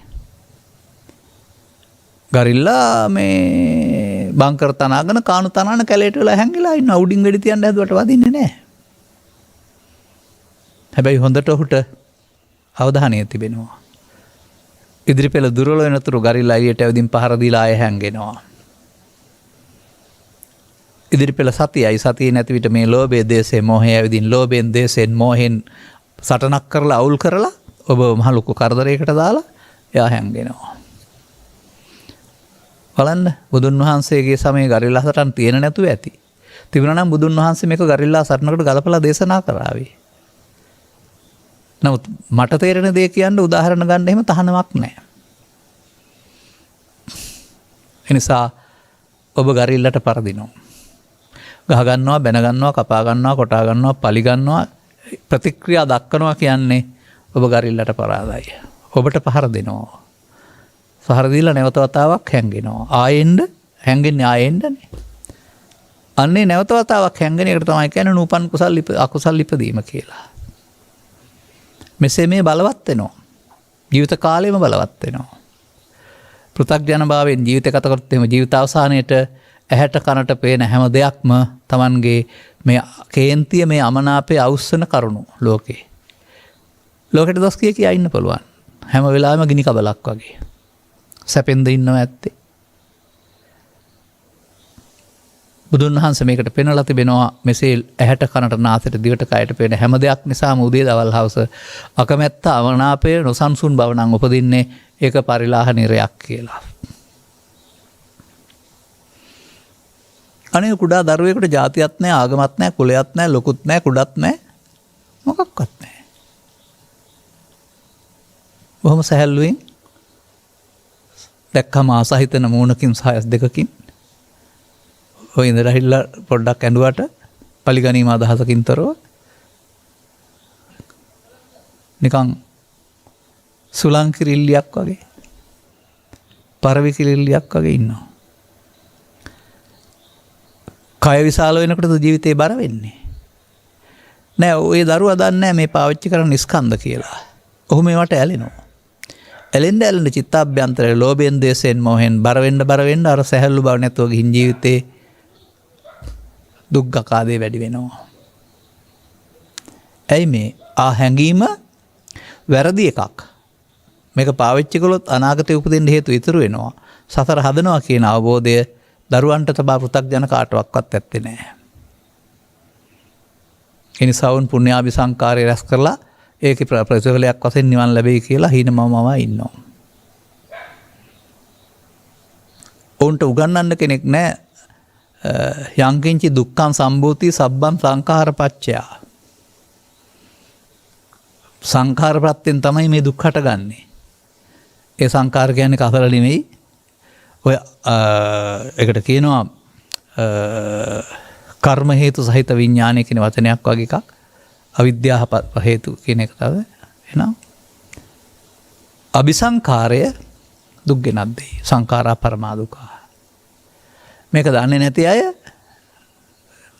ගරිල්ලා මේ බංකර තනාගෙන කාණු තනාන කැලේට වෙලා හැංගිලා ඉන්න උඩින් වෙඩි තියන්න හැදුවට වදින්නේ නැහැ. හැබැයි හොඳට ඔහුට අවධානය තිබෙනවා. ඉදිරි පෙළ දුර්වල වෙනතුරු ගරිල්ලා එළියට ඇවිදින් පහර දීලා ආයෙ හැංගෙනවා. ඉදිරි පෙළ සතියයි සතිය නැති විට මේ ලෝභයේ දේශේ මොහේ ඇවිදින් ලෝභයෙන් දේශෙන් මොහෙන් සටනක් කරලා අවුල් කරලා ඔබ මහ ලොකු කරදරයකට දාලා එයා හැංගෙනවා. බලන්න බුදුන් වහන්සේගේ සමයේ ගරිල්ලා සටන් තියෙන නැතුව ඇති. තිබුණා නම් බුදුන් වහන්සේ මේක ගරිල්ලා සටනකට ගලපලා දේශනා කරાવી. නමුත් මට තේරෙන දේ කියන්න උදාහරණ ගන්න එහෙම තහනමක් නැහැ. ඒ නිසා ඔබ ගරිල්ලට පරදිනවා. ගහ ගන්නවා, බැන ගන්නවා, කපා ගන්නවා, කොටා ගන්නවා, පලි ගන්නවා, ප්‍රතික්‍රියා දක්වනවා කියන්නේ ඔබ ගරිල්ලට පරාදයි. ඔබට පහර දෙනවා. පහර දීලා නැවත වතාවක් හැංගෙනවා. ආයෙන්න හැංගෙන්නේ ආයෙන්නනේ. අන්නේ නැවත වතාවක් හැංගෙන එකට තමයි කියන්නේ නූපන් කුසල් අකුසල් ඉපදීම කියලා. මෙසේ මේ බලවත් වෙනවා. ජීවිත කාලෙම බලවත් වෙනවා. පෘථග්ජන භාවයෙන් ජීවිත ගත කරත් එහෙම ජීවිත අවසානයේට ඇහැට කනට පේන හැම දෙයක්ම Tamanගේ මේ කේන්තිය මේ අමනාපයේ අවුස්සන කරුණු ලෝකේ. ලෝකෙට දොස් කිය ඉන්න පුළුවන්. හැම වෙලාවෙම ගිනි කබලක් වගේ. සැපෙන්ද ඉන්නව ඇත්තේ. බුදුන් වහන්සේ මේකට පෙන්වලා තිබෙනවා මෙසේ ඇහැට කනට නාසයට දිවට කයට පේන හැම දෙයක් නිසාම උදේ දවල් හවස අකමැත්ත අවනාපය නොසන්සුන් බව නම් උපදින්නේ ඒක පරිලාහ නිරයක් කියලා. අනේ කුඩා දරුවෙකුට ජාතියක් නැහැ, ආගමක් නැහැ, කුලයක් නැහැ, ලොකුත් නැහැ, කුඩත් නැහැ, මොකක්වත් නැහැ. බොහොම සැහැල්ලුවෙන් දැක්කම ආසහිතන මූණකින් සයස් දෙකකින් ඔය ඉඳලා හිටලා පොඩ්ඩක් ඇඬුවට පරිගණීම අදහසකින් තොරව නිකන් සුලං කිරිල්ලියක් වගේ පරවි කිරිල්ලියක් වගේ ඉන්නවා. කය විශාල වෙනකොට ජීවිතේ බර වෙන්නේ නෑ. ඔය දරුවා දන්නේ නෑ මේ පාවිච්චි කරන ස්කන්ධ කියලා. ඔහු මේවට ඇලෙනවා. ඇලෙන්න චිත්තාභ්‍යන්තරයේ ලෝභයෙන් දේශයෙන් මොහෙන් බර වෙන්න අර සැහැල්ලු බව නැතුව ගිහින් ජීවිතේ දුක් ගකාදේ වැඩි වෙනවා. ඇයි මේ හැඟීම වැරදි එකක්. මේක පාවිච්චි කළොත් අනාගතේ උපදින්න හේතු ඉතුරු වෙනවා. සතර හදනවා කියන අවබෝධය දරුවන්ට තබා පෘථග්ජන කාටවත් ඇත්තේ නැහැ. ඒ නිසා වුන් පුණ්‍යාභි සංකාරය රැස් කරලා ඒකේ ප්‍රතිඵලයක් වශයෙන් නිවන් ලැබෙයි කියලා හීනමම ඉන්නවා. ඔවුන්ට උගන්වන්න කෙනෙක් නැහැ. යංකින්චි දුක්ඛං සම්භූති සබ්බං සංඛාර පච්චය. සංඛාර ප්‍රත්‍යයෙන් තමයි මේ දුක් හටගන්නේ. ඒ සංඛාර කියන්නේ කසල නෙමෙයි. ඔය ඒකට කියනවා කර්ම හේතු සහිත විඥානය කියන වචනයක් වගේ එකක්. අවිද්‍යාව හේතු කියන එක තමයි. එහෙනම් අபிසංඛාරය දුක් ගෙනත් දෙයි. සංඛාරා පරමා දුක්ඛ. මේක දන්නේ නැති අය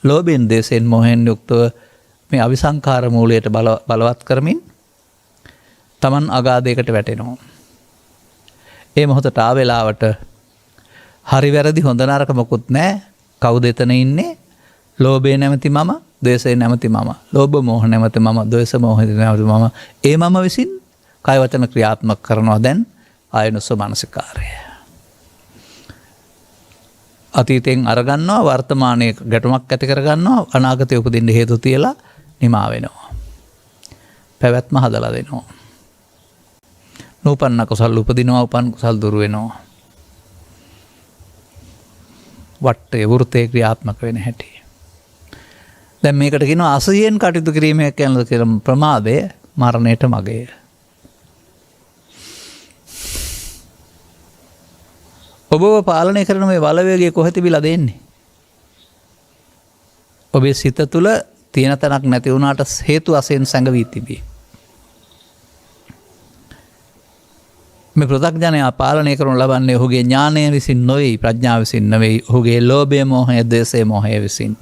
ලෝභයෙන් දේශයෙන් මොහෙන් යුක්තව මේ අවිසංකාර මූලයට බලවත් කරමින් තමන් අගාධයකට වැටෙනවා. ඒ මොහොතට ආවෙලාවට හරි වැරදි හොඳ නරක මොකුත් නැහැ. කවුද එතන ඉන්නේ? ලෝභය නැමැති මම, ද්වේෂය නැමැති මම. ලෝභ මෝහ නැමැති මම, ද්වේෂ මෝහ නැමැති මම. ඒ මම විසින් කය වචන ක්‍රියාත්මක කරනවා දැන් ආයනස මානසිකාරය. අතීතයෙන් අරගන්නවා, වර්තමානයේ ගැටුමක් ඇති කරගන්නවා, අනාගතයේ උපදින්න හේතු තියලා නිමා වෙනවා. පැවැත්ම හදලා දෙනවා. නූපන්න කුසල් උපදිනවා, උපන් කුසල් දුරු වෙනවා. වටේ වෘතේ ක්‍රියාත්මක වෙන හැටි. දැන් මේකට කියනවා අසහියෙන් කටයුතු කිරීමේ කියන ප්‍රමාදය මරණයට මගය. ඔබව පාලනය කරන මේ බලවේගය කොහෙ තිබිලා දෙන්නේ? ඔබේ සිත තුළ තියෙන තැනක් නැති වුණාට හේතු වශයෙන් සැඟවී තිබේ. මේ පෘථග්ජනයා පාලනය කරනු ලබන්නේ ඔහුගේ ඥානය විසින් නොවේ, ප්‍රඥාව විසින් නොවේ. ඔහුගේ ලෝභය, මෝහය, ද්වේෂය, මෝහය විසින්.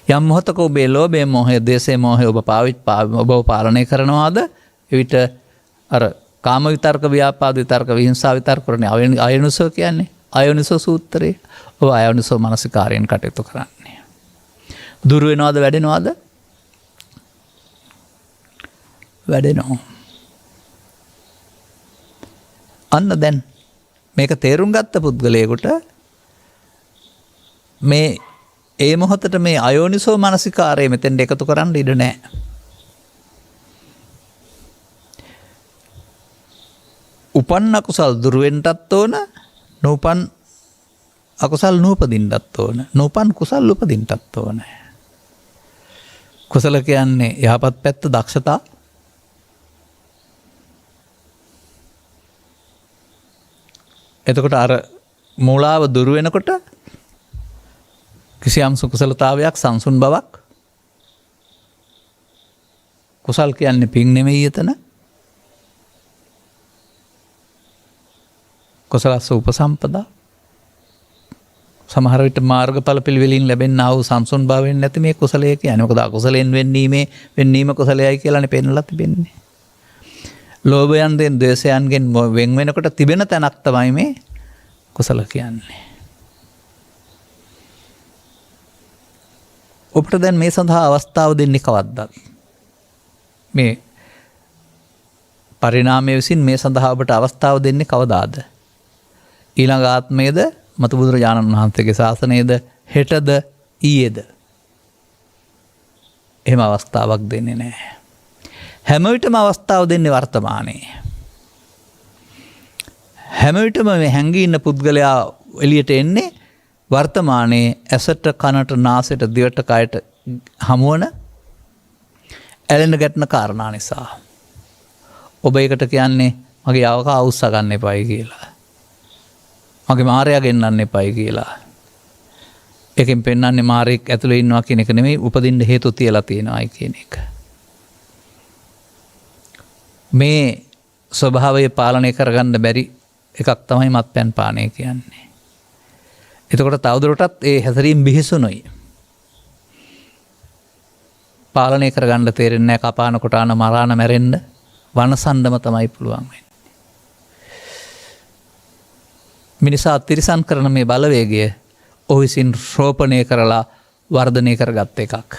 යම් මොහොතක ඔබේ ලෝභය, මෝහය, ද්වේෂය, මෝහය ඔබ පාලනය කරනවාද? එවිට අර කාම විතර්ක, ව්‍යාපාද විතර්ක, විහිංසා විතර්ක කරන්නේ අයෝනිසෝ කියන්නේ. අයෝනිසෝ සූත්‍රයේ ඔබ අයෝනිසෝ මානසිකාරයෙන් කටයුතු කරන්නේ. දුර වෙනවද වැඩෙනවද? වැඩෙනවා. අන්න දැන් මේක තේරුම් ගත්ත පුද්ගලයෙකුට මේ ඒ මොහොතට මේ අයෝනිසෝ මානසිකාරය මෙතෙන්ට එකතු කරන්න ඉඩ නැහැ. උපන්න අකුසල් දුරු වෙන්නටත් ඕන, නූපන් අකුසල් නූපදින්නටත් ඕන, නූපන් කුසල් උපදින්නටත් ඕන. කුසල කියන්නේ යහපත් පැත්ත, දක්ෂතා. එතකොට අර මූලාව දුරු වෙනකොට කිසියම් සුකුසලතාවයක්, සංසුන් බවක්. කුසල් කියන්නේ පින් නෙමෙයි එතන. කුසලස්ස උපසම්පදා. සමහර විට මාර්ගඵල පිළිවෙලින් ලැබෙනා වූ සංසුන් භාවයෙන් නැති මේ කුසලයේ කියන්නේ. මොකද අකුසලෙන් වෙන්නීම කුසලයයි කියලානේ පෙන්වලා තිබෙන්නේ. ලෝභයන්ගෙන්, ද්වේෂයන්ගෙන් වෙන් වෙනකොට තිබෙන තැනක් තමයි මේ කුසල කියන්නේ. ඔබට දැන් මේ සඳහා අවස්ථාව දෙන්නේ කවද්දත්? මේ පරිණාමය විසින් මේ සඳහා ඔබට අවස්ථාව දෙන්නේ කවදාද? ඊළඟ ආත්මයේද, මතු බුදුරජාණන් වහන්සේගේ ශාසනයේද, හෙටද, ඊයේද? එහෙම අවස්ථාවක් දෙන්නේ නැහැ. හැම විටම අවස්ථාව දෙන්නේ වර්තමානයේ. හැම විටම මේ හැංගී ඉන්න පුද්ගලයා එළියට එන්නේ වර්තමානයේ ඇසට, කනට, නාසයට, දිවට, කයට හමුවන ඇලෙන ගැටෙන කාරණා නිසා. ඔබ ඒකට කියන්නේ මගේ යවක අවුස්ස ගන්න එපයි කියලා. මගේ මාරයා ගෙන්නන්න එපයි කියලා. ඒකෙන් පෙන්වන්නේ මාරෙක් ඇතුලේ ඉන්නවා කියන එක නෙමෙයි, උපදින්න හේතු තියලා තියෙනවායි කියන එක. මේ ස්වභාවය පාලනය කරගන්න බැරි එකක් තමයි මත්පැන් පානය කියන්නේ. එතකොට තවදුරටත් ඒ හැසිරීම බිහිසුණුයි. පාලනය කරගන්න තේරෙන්නේ නැහැ. කපාන කොටාන මරාන මැරෙන්න වනසන්නම තමයි පුළුවන් වෙන්නේ. මිනිසා තිරසන් කරන මේ බලවේගය ඔහු විසින් රෝපණය කරලා වර්ධනය කරගත් එකක්.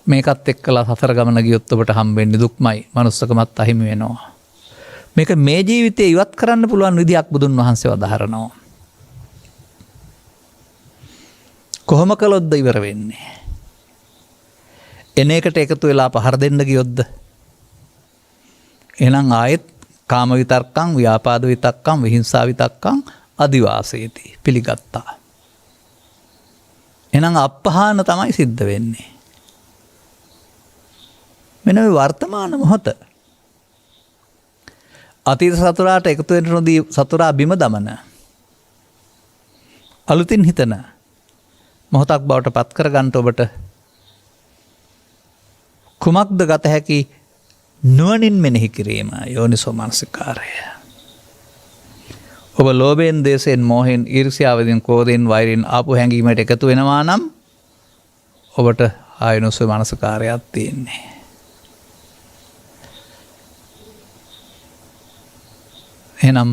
මේකත් එක්කලා සසර ගමන ගියොත් ඔබට හම්බෙන්නේ දුක්මයි, මනුස්සකමත් අහිමි වෙනවා. මේක මේ ජීවිතේ ඉවත් කරන්න පුළුවන් විදියක් බුදුන් වහන්සේ වදාහරනවා. කොහොම කළොත්ද ඉවර වෙන්නේ? එන එකට එකතු වෙලා පහර දෙන්න ගියොත්ද? එහෙනම් ආයෙත් කාම විතක්කං, ව්‍යාපාද විතක්කං, විහිංසා විතක්කං අදිවාසේති පිළිගත්තා. එහෙනම් අපහාන තමයි සිද්ධ වෙන්නේ. මෙන්න මේ වර්තමාන මොහොත අතීත සතුරාට එකතු වෙන්න නොදී සතුරා බිම දමන, අලුතින් හිතන මොහොතක් බවට පත් කර ගන්නට ඔබට කුමක්ද ගත හැකි? නුවණින් මෙනෙහි කිරීම, යෝනිසෝ මනසිකාරය. ඔබ ලෝභයෙන්, දේශයෙන්, මෝහයෙන්, ඊර්ෂ්‍යාවෙන්, ක්‍රෝධයෙන්, වෛරයෙන් ආපු හැඟීමට එකතු වෙනවා නම් ඔබට ආයනුසු මනසකාරයක් තියෙන්නේ. එහෙනම්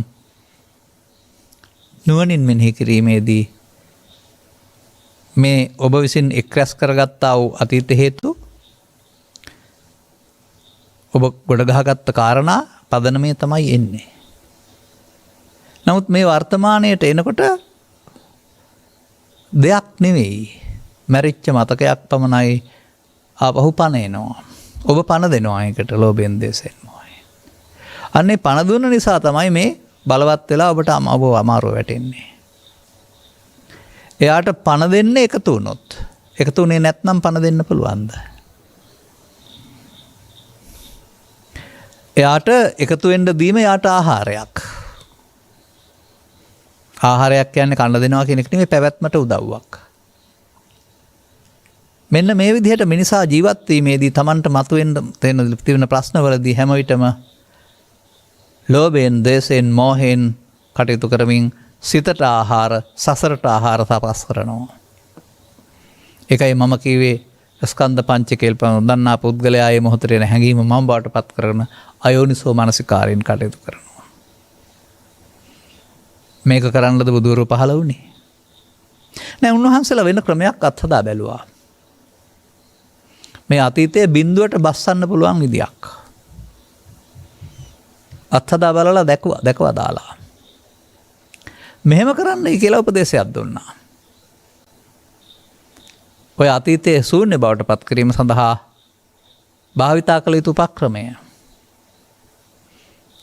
නුවණින් මෙනෙහි කිරීමේදී මේ ඔබ විසින් එක්රැස් කරගත්තා වූ අතීත හේතු ඔබ ගොඩගහගත්ත කාරණා පදනමේ තමයි එන්නේ. නමුත් මේ වර්තමානයට එනකොට දෙයක් නෙවෙයි. මැරිච්ච මතකයක් පමණයි ආපහු පණ එනවා. ඔබ පණ දෙනවා ඒකට ලෝභයෙන් දේශයෙන් මොහයෙන්. අන්නේ පණ දුන්න නිසා තමයි මේ බලවත් වෙලා ඔබට අමාරුව වැටෙන්නේ. එයාට පණ දෙන්න එකතු වුණොත්. එකතු වුණේ නැත්නම් පණ දෙන්න පුළුවන්ද? එයාට එකතු වෙන්න දීම එයාට ආහාරයක්. ආහාරයක් කියන්නේ කන්න දෙනවා කියන එක නෙමෙයි පැවැත්මට උදව්වක්. මෙන්න මේ විදිහට මිනිසා ජීවත් වීමේදී Tamanට මතුවෙන්න තියෙන ප්‍රශ්නවලදී හැම විටම ලෝභයෙන්, ද්වේෂයෙන්, මෝහයෙන් කටයුතු කරමින් සිතට ආහාර, සසරට ආහාර තපස් කරනවා. ඒකයි මම කිව්වේ ස්කන්ධ පංචකයල් දන්නා පුද්ගලයා මේ මොහොතේ හැඟීම මම බවට පත් කරන අයෝනිසෝ මනසිකාරයෙන් කටයුතු කරනවා. මේක කරන්නද බුදුවරු පහළ වුණේ? නෑ, උන්වහන්සේලා වෙන ක්‍රමයක් අත්හදා බැලුවා. මේ අතීතයේ බිඳුවට බස්සන්න පුළුවන් විදියක් අත්හදා බලලා දැකවා දාලා මෙහෙම කරන්නයි කියලා උපදේශයක් දුන්නා. ඔය අතීතයේ ශූන්‍ය බවට පත් කිරීම සඳහා භාවිතා කළ යුතු උපක්‍රමය.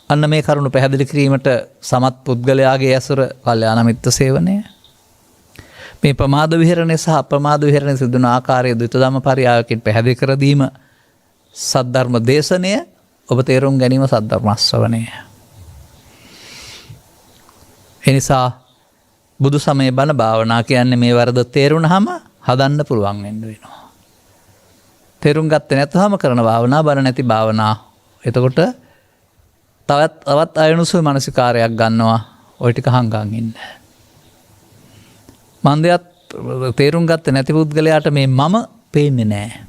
අන්න මේ කරුණු පැහැදිලි කිරීමට සමත් පුද්ගලයාගේ ඇසුර කල්යාණ මිත්‍ර සේවනය. මේ ප්‍රමාද විහරණය සහ අප්‍රමාද විහරණය සිදුවන ආකාරය ද්විත ධම්ම පරියායකින් පැහැදිලි කර දීම සද්ධර්ම දේශනය, ඔබ තේරුම් ගැනීම සද්ධර්ම ශ්‍රවණය. එනිසා බුදු සමය බණ භාවනා කියන්නේ මේ වරද තේරුණාම හදන්න පුළුවන් වෙන්න වෙනවා. තේරුම් ගත්තේ නැත්නම් කරන භාවනා බණ නැති භාවනා. එතකොට තවත් අයනුසු මානසිකාරයක් ගන්නවා. ওই ටික හංගන් ඉන්න. මන්දයත් තේරුම් ගත්තේ නැති පුද්ගලයාට මේ මම පේන්නේ නැහැ.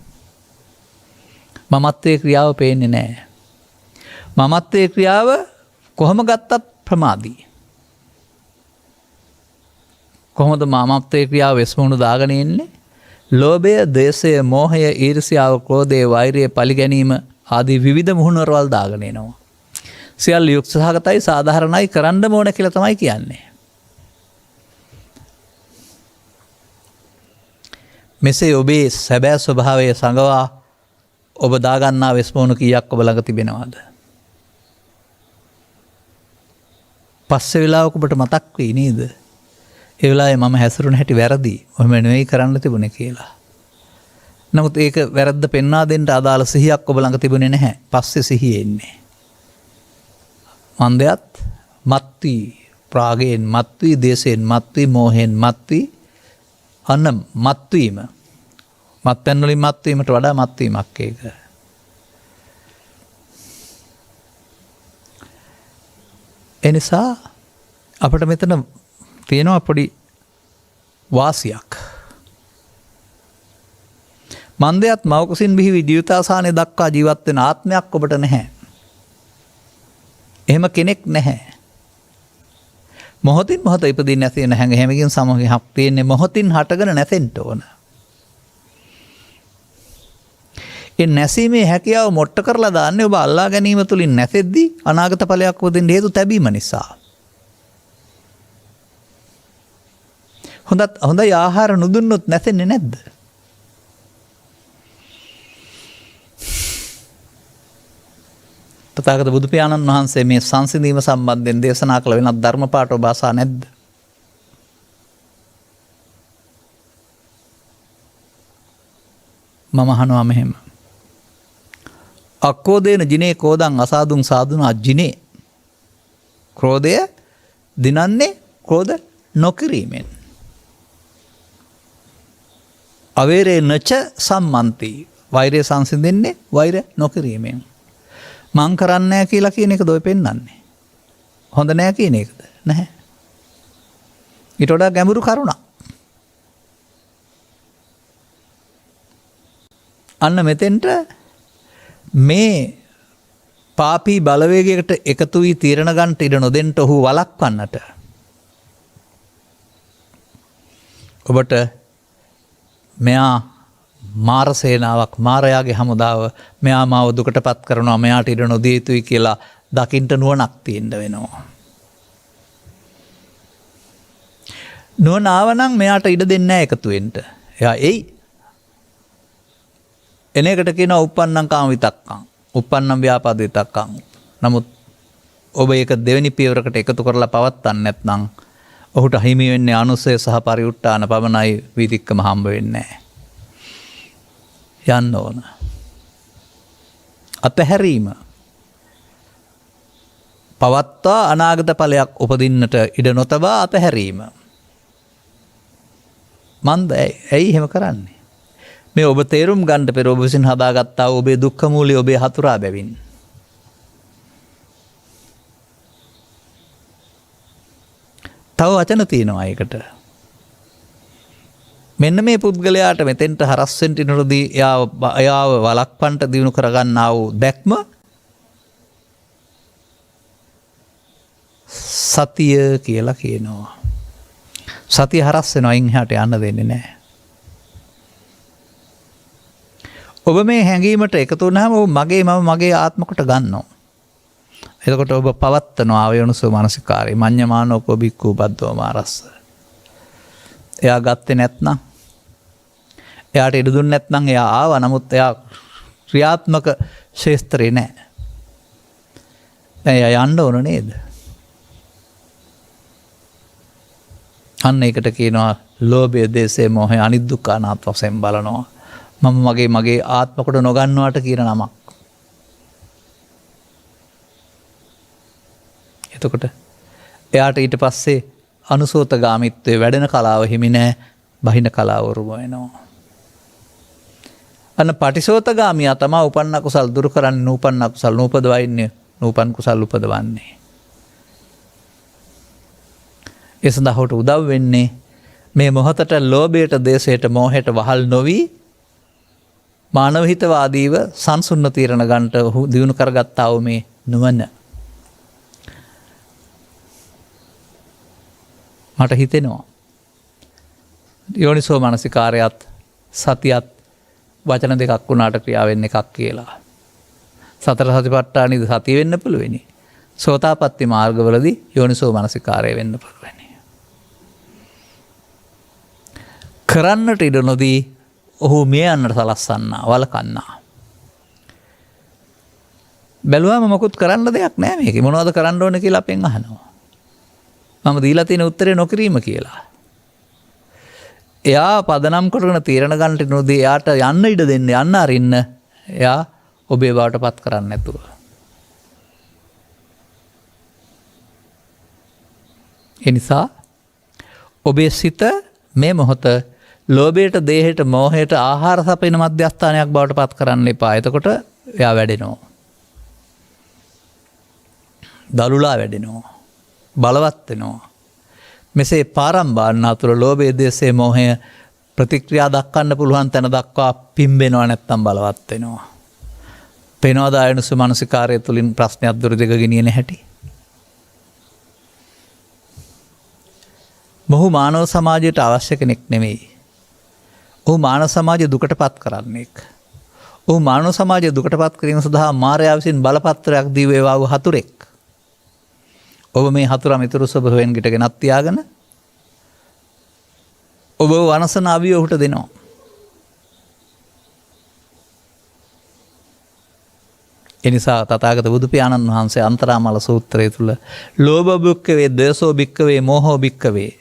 මමත්වයේ ක්‍රියාව පේන්නේ නැහැ. මමත්වයේ ක්‍රියාව කොහොම ගත්තත් ප්‍රමාදී. කොහොමද මමත්වයේ ක්‍රියාව වෙස්මුණු දාගෙන ඉන්නේ? ලෝභය, ද්වේෂය, මෝහය, ඊර්ෂ්‍යාව, ක්‍රෝධය, වෛරය, පරිගැනීම ආදී විවිධ මුහුණුවරවල් දාගෙන එනවා. සියල්ල යුක්ත සහගතයි, සාධාරණයි, කරන්න ඕන කියලා තමයි කියන්නේ. මෙසේ ඔබේ සැබෑ ස්වභාවය සංගවා ඔබ දාගන්නා වෙස්මුණු කීයක් ඔබ ළඟ තිබෙනවද? පස්සේ වෙලාවක ඔබට මතක් වෙයි නේද? ඒ වෙලාවේ මම හැසිරුණ හැටි වැරදි. ඔහොම නෙවෙයි කරන්න තිබුණේ කියලා. නමුත් ඒක වැරද්ද පෙන්වා දෙන්න අදාළ සිහියක් ඔබ ළඟ තිබුණේ නැහැ. පස්සේ සිහිය එන්නේ. මන්දයත් මත්වි, ප්‍රාගයෙන් මත්වි, දේශයෙන් මත්වි, මෝහයෙන් මත්වි, අන්න මත්වීම. මත්පැන් වලින් මත්වීමට වඩා මත්වීමක් ඒක. එනිසා අපිට මෙතන තියෙනවා පොඩි වාසියක්. මන්දයත් මවකුසින් බිහි ජීවිතාසානය දක්වා ජීවත් වෙන ආත්මයක් ඔබට නැහැ. එහෙම කෙනෙක් නැහැ. මොහොතින් මොහොත ඉපදින්න නැති වෙන හැඟීමකින් සමගයක් තියෙන්නේ මොහොතින් හටගෙන නැසෙන්න ඕන. ඒ නැසීමේ හැකියාව මොට්ට කරලා දාන්නේ ඔබ අල්ලා ගැනීම තුලින් නැසෙද්දී අනාගත ඵලයක් උපදින්න හේතු තැබීම නිසා. හොඳයි ආහාර නුදුන්නොත් නැසෙන්නේ නැද්ද? තථාගත බුදු පියාණන් වහන්සේ මේ සංසිඳීම සම්බන්ධයෙන් දේශනා කළ වෙනත් ධර්ම පාඩ ඔබ අසා නැද්ද? මම අහනවා මෙහෙම. අක්කෝදේන ජිනේ කෝදං අසාදුං සාදුනා ජිනේ. ක්‍රෝධය දිනන්නේ ක්‍රෝධ නොකිරීමෙන්. අවේරේ නච සම්මන්ති. වෛරය සංසිඳෙන්නේ වෛර නොකිරීමෙන්. මං කරන්නේ නැහැ කියලා කියන එකද ඔය පෙන්වන්නේ? හොඳ නැහැ කියන එකද? නැහැ. ඊට වඩා ගැඹුරු කරුණක්. අන්න මෙතෙන්ට මේ පාපී බලවේගයකට එකතු වී තීරණ ගන්නට ඉඩ නොදෙන්ට ඔහු වළක්වන්නට ඔබට මෙයා මාර සේනාවක් මාරයාගේ හමුදාව මෙයා මාව දුකට පත් කරනවා මෙයාට ඉඩ නොදිය යුතුයි කියලා දකින්ට නුවණක් තියෙන්න වෙනවා. නුවණ ආවනම් මෙයාට ඉඩ දෙන්නේ නැහැ එකතු වෙන්න. එයා එයි. එන එකට කියනවා uppannam කාම විතක්කං. uppannam ව්‍යාපාද විතක්කං. නමුත් ඔබ ඒක දෙවෙනි පියවරකට එකතු කරලා පවත්න්නේ නැත්නම් ඔහුට හිමි වෙන්නේ අනුසය සහ පරිඋත්තාන පමණයි වීතික්කම හම්බ වෙන්නේ නැහැ. යන්න ඕන. අතහැරීම පවත්වා අනාගත ඵලයක් උපදින්නට ඉඩ නොතබා අතහැරීම. මන්ද ඇයි එහෙම කරන්නේ? මේ ඔබ තේරුම් ගන්න පෙර ඔබ විසින් හදාගත්තා ඔබේ දුක්ඛ මූලය ඔබේ හතුරා බැවින්. තව වචන තියෙනවා ඒකට. මෙන්න මේ පුද්ගලයාට මෙතෙන්ට හරස් වෙන්න ඉනරදී එයාව වළක්වන්නට දිනු කරගන්නා වූ දැක්ම සතිය කියලා කියනවා. සතිය හරස් වෙනවා අයින් එහාට යන්න දෙන්නේ නැහැ. ඔබ මේ හැඟීමට එකතු වුණාම ඔබ මගේ ආත්ම කොට ගන්නවා. එතකොට ඔබ පවත්නවා ආයෝනිසෝ මනසිකාරය මඤ්ඤමානෝකෝ බික්ඛු බද්දෝ මාරස්ස. එයා ගත්තේ නැත්නම් එයාට ඉඩ දුන්නේ නැත්නම් එයා ආවා නමුත් එයා ක්‍රියාත්මක ශේස්ත්‍රේ නැහැ. දැන් එයා යන්න ඕන නේද? අන්න ඒකට කියනවා ලෝභය, දේශය, මොහය අනිදුක්ඛ අනාත්ම වශයෙන් බලනවා. මම මගේ ආත්ම කොට නොගන්නවාට කියන නමක්. එතකොට එයාට ඊට පස්සේ අනුසෝතගාමිත්වයේ වැඩෙන කලාව හිමි නැහැ, බහින කලාව උරුම වෙනවා. අන්න පටිසෝතගාමියා තමයි උපන්න කුසල් දුරු කරන්නේ, නූපන්න කුසල් නූපදවන්නේ, නූපන් කුසල් උපදවන්නේ. ඒ සඳහා ඔහුට උදව් වෙන්නේ මේ මොහතට ලෝභයට, දේශයට, මෝහයට වහල් නොවි මානව හිතවාදීව සංසුන්න තීරණ ගන්නට ඔහු දිනු කරගත්තා වූ මේ නුවණ. මට හිතෙනවා යෝනිසෝ මනසිකාරයත් සතියත් වචන දෙකක් වුණාට ක්‍රියා වෙන්න එකක් කියලා. සතර සතිපට්ඨානෙද සතිය වෙන්න පුළුවනි. සෝතාපට්ටි මාර්ගවලදී යෝනිසෝ මනසිකාරය වෙන්න පුළුවනි. කරන්නට ඉඩ නොදී ඔහු මිය යන්නට සලස්සන්නා, වළකන්නා. බැලුවාම මොකුත් කරන්න දෙයක් නැහැ මේකේ. මොනවද කරන්න ඕන කියලා අපෙන් අහනවා. මම දීලා තියෙන උත්තරේ නොකිරීම කියලා. එයා පදනම් කරගෙන තීරණ ගන්නට නොදී එයාට යන්න ඉඩ දෙන්න, යන්න අරින්න. එයා ඔබේ බවට පත් කරන්නේ නැතුව. ඒ නිසා ඔබේ සිත මේ මොහොත ලෝභයට, දේහයට, මෝහයට ආහාර සපයන මධ්‍යස්ථානයක් බවට පත් කරන්න එපා. එතකොට එයා වැඩෙනවා. දලුලා වැඩෙනවා. බලවත් වෙනවා. මෙසේ පාරම්බාන්න අතුර ලෝභය, දේශය, මෝහය ප්‍රතික්‍රියා දක්වන්න පුළුවන් තැන දක්වා පිම්බෙනවා, නැත්තම් බලවත් වෙනවා. පේනවාද ආයෝනිසෝ මනසිකාරය තුළින් ප්‍රශ්නයක් දුර දෙක ගෙනියන හැටි? මොහු මානව සමාජයට අවශ්‍ය කෙනෙක් නෙමෙයි. ඔහු මානව සමාජය දුකට පත් කරන්නෙක්. ඔහු මානව සමාජය දුකට පත් කිරීම සඳහා මාරයා විසින් බලපත්‍රයක් දී වේවා වූ හතුරෙක්. ඔබ මේ හතුරා මිතුරු ස්වභාවයෙන් ගිටගෙනත් තියාගෙන ඔබ වනසන අවිය ඔහුට දෙනවා. එනිසා තථාගත බුදු පියාණන් වහන්සේ අන්තරාමල සූත්‍රය තුල ලෝභ භික්ඛවේ, ද්වේෂෝ භික්ඛවේ, මෝහෝ භික්ඛවේ,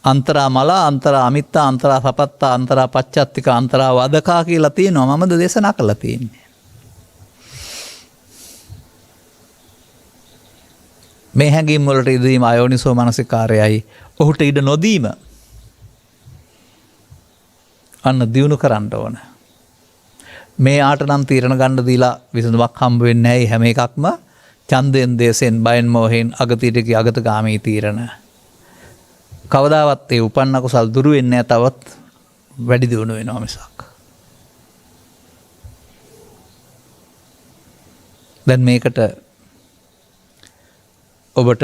අන්තරා මල, අන්තරා අමිත්තා, අන්තරා සපත්තා, අන්තරා පච්චත්තික, අන්තරා වදකා කියලා තියෙනවා. මමද දේශනා කළා තියෙන්නේ. මේ හැඟීම් වලට ඉදීම අයෝනිසෝ මනසිකාරයයි. ඔහුට ඉඩ නොදීම අන්න දියුණු කරන්න ඕන. මේ ආට නම් තීරණ ගන්න දීලා විසඳුමක් හම්බ වෙන්නේ නැහැ. හැම එකක්ම ඡන්දයෙන්, දේශයෙන්, බයෙන්, මෝහයෙන් අගතියට ගිය අගතගාමී තීරණ. කවදාවත් ඒ උපන්න කුසල් දුරු වෙන්නේ නැහැ. තවත් වැඩි දියුණු වෙනවා මිසක්. දැන් මේකට ඔබට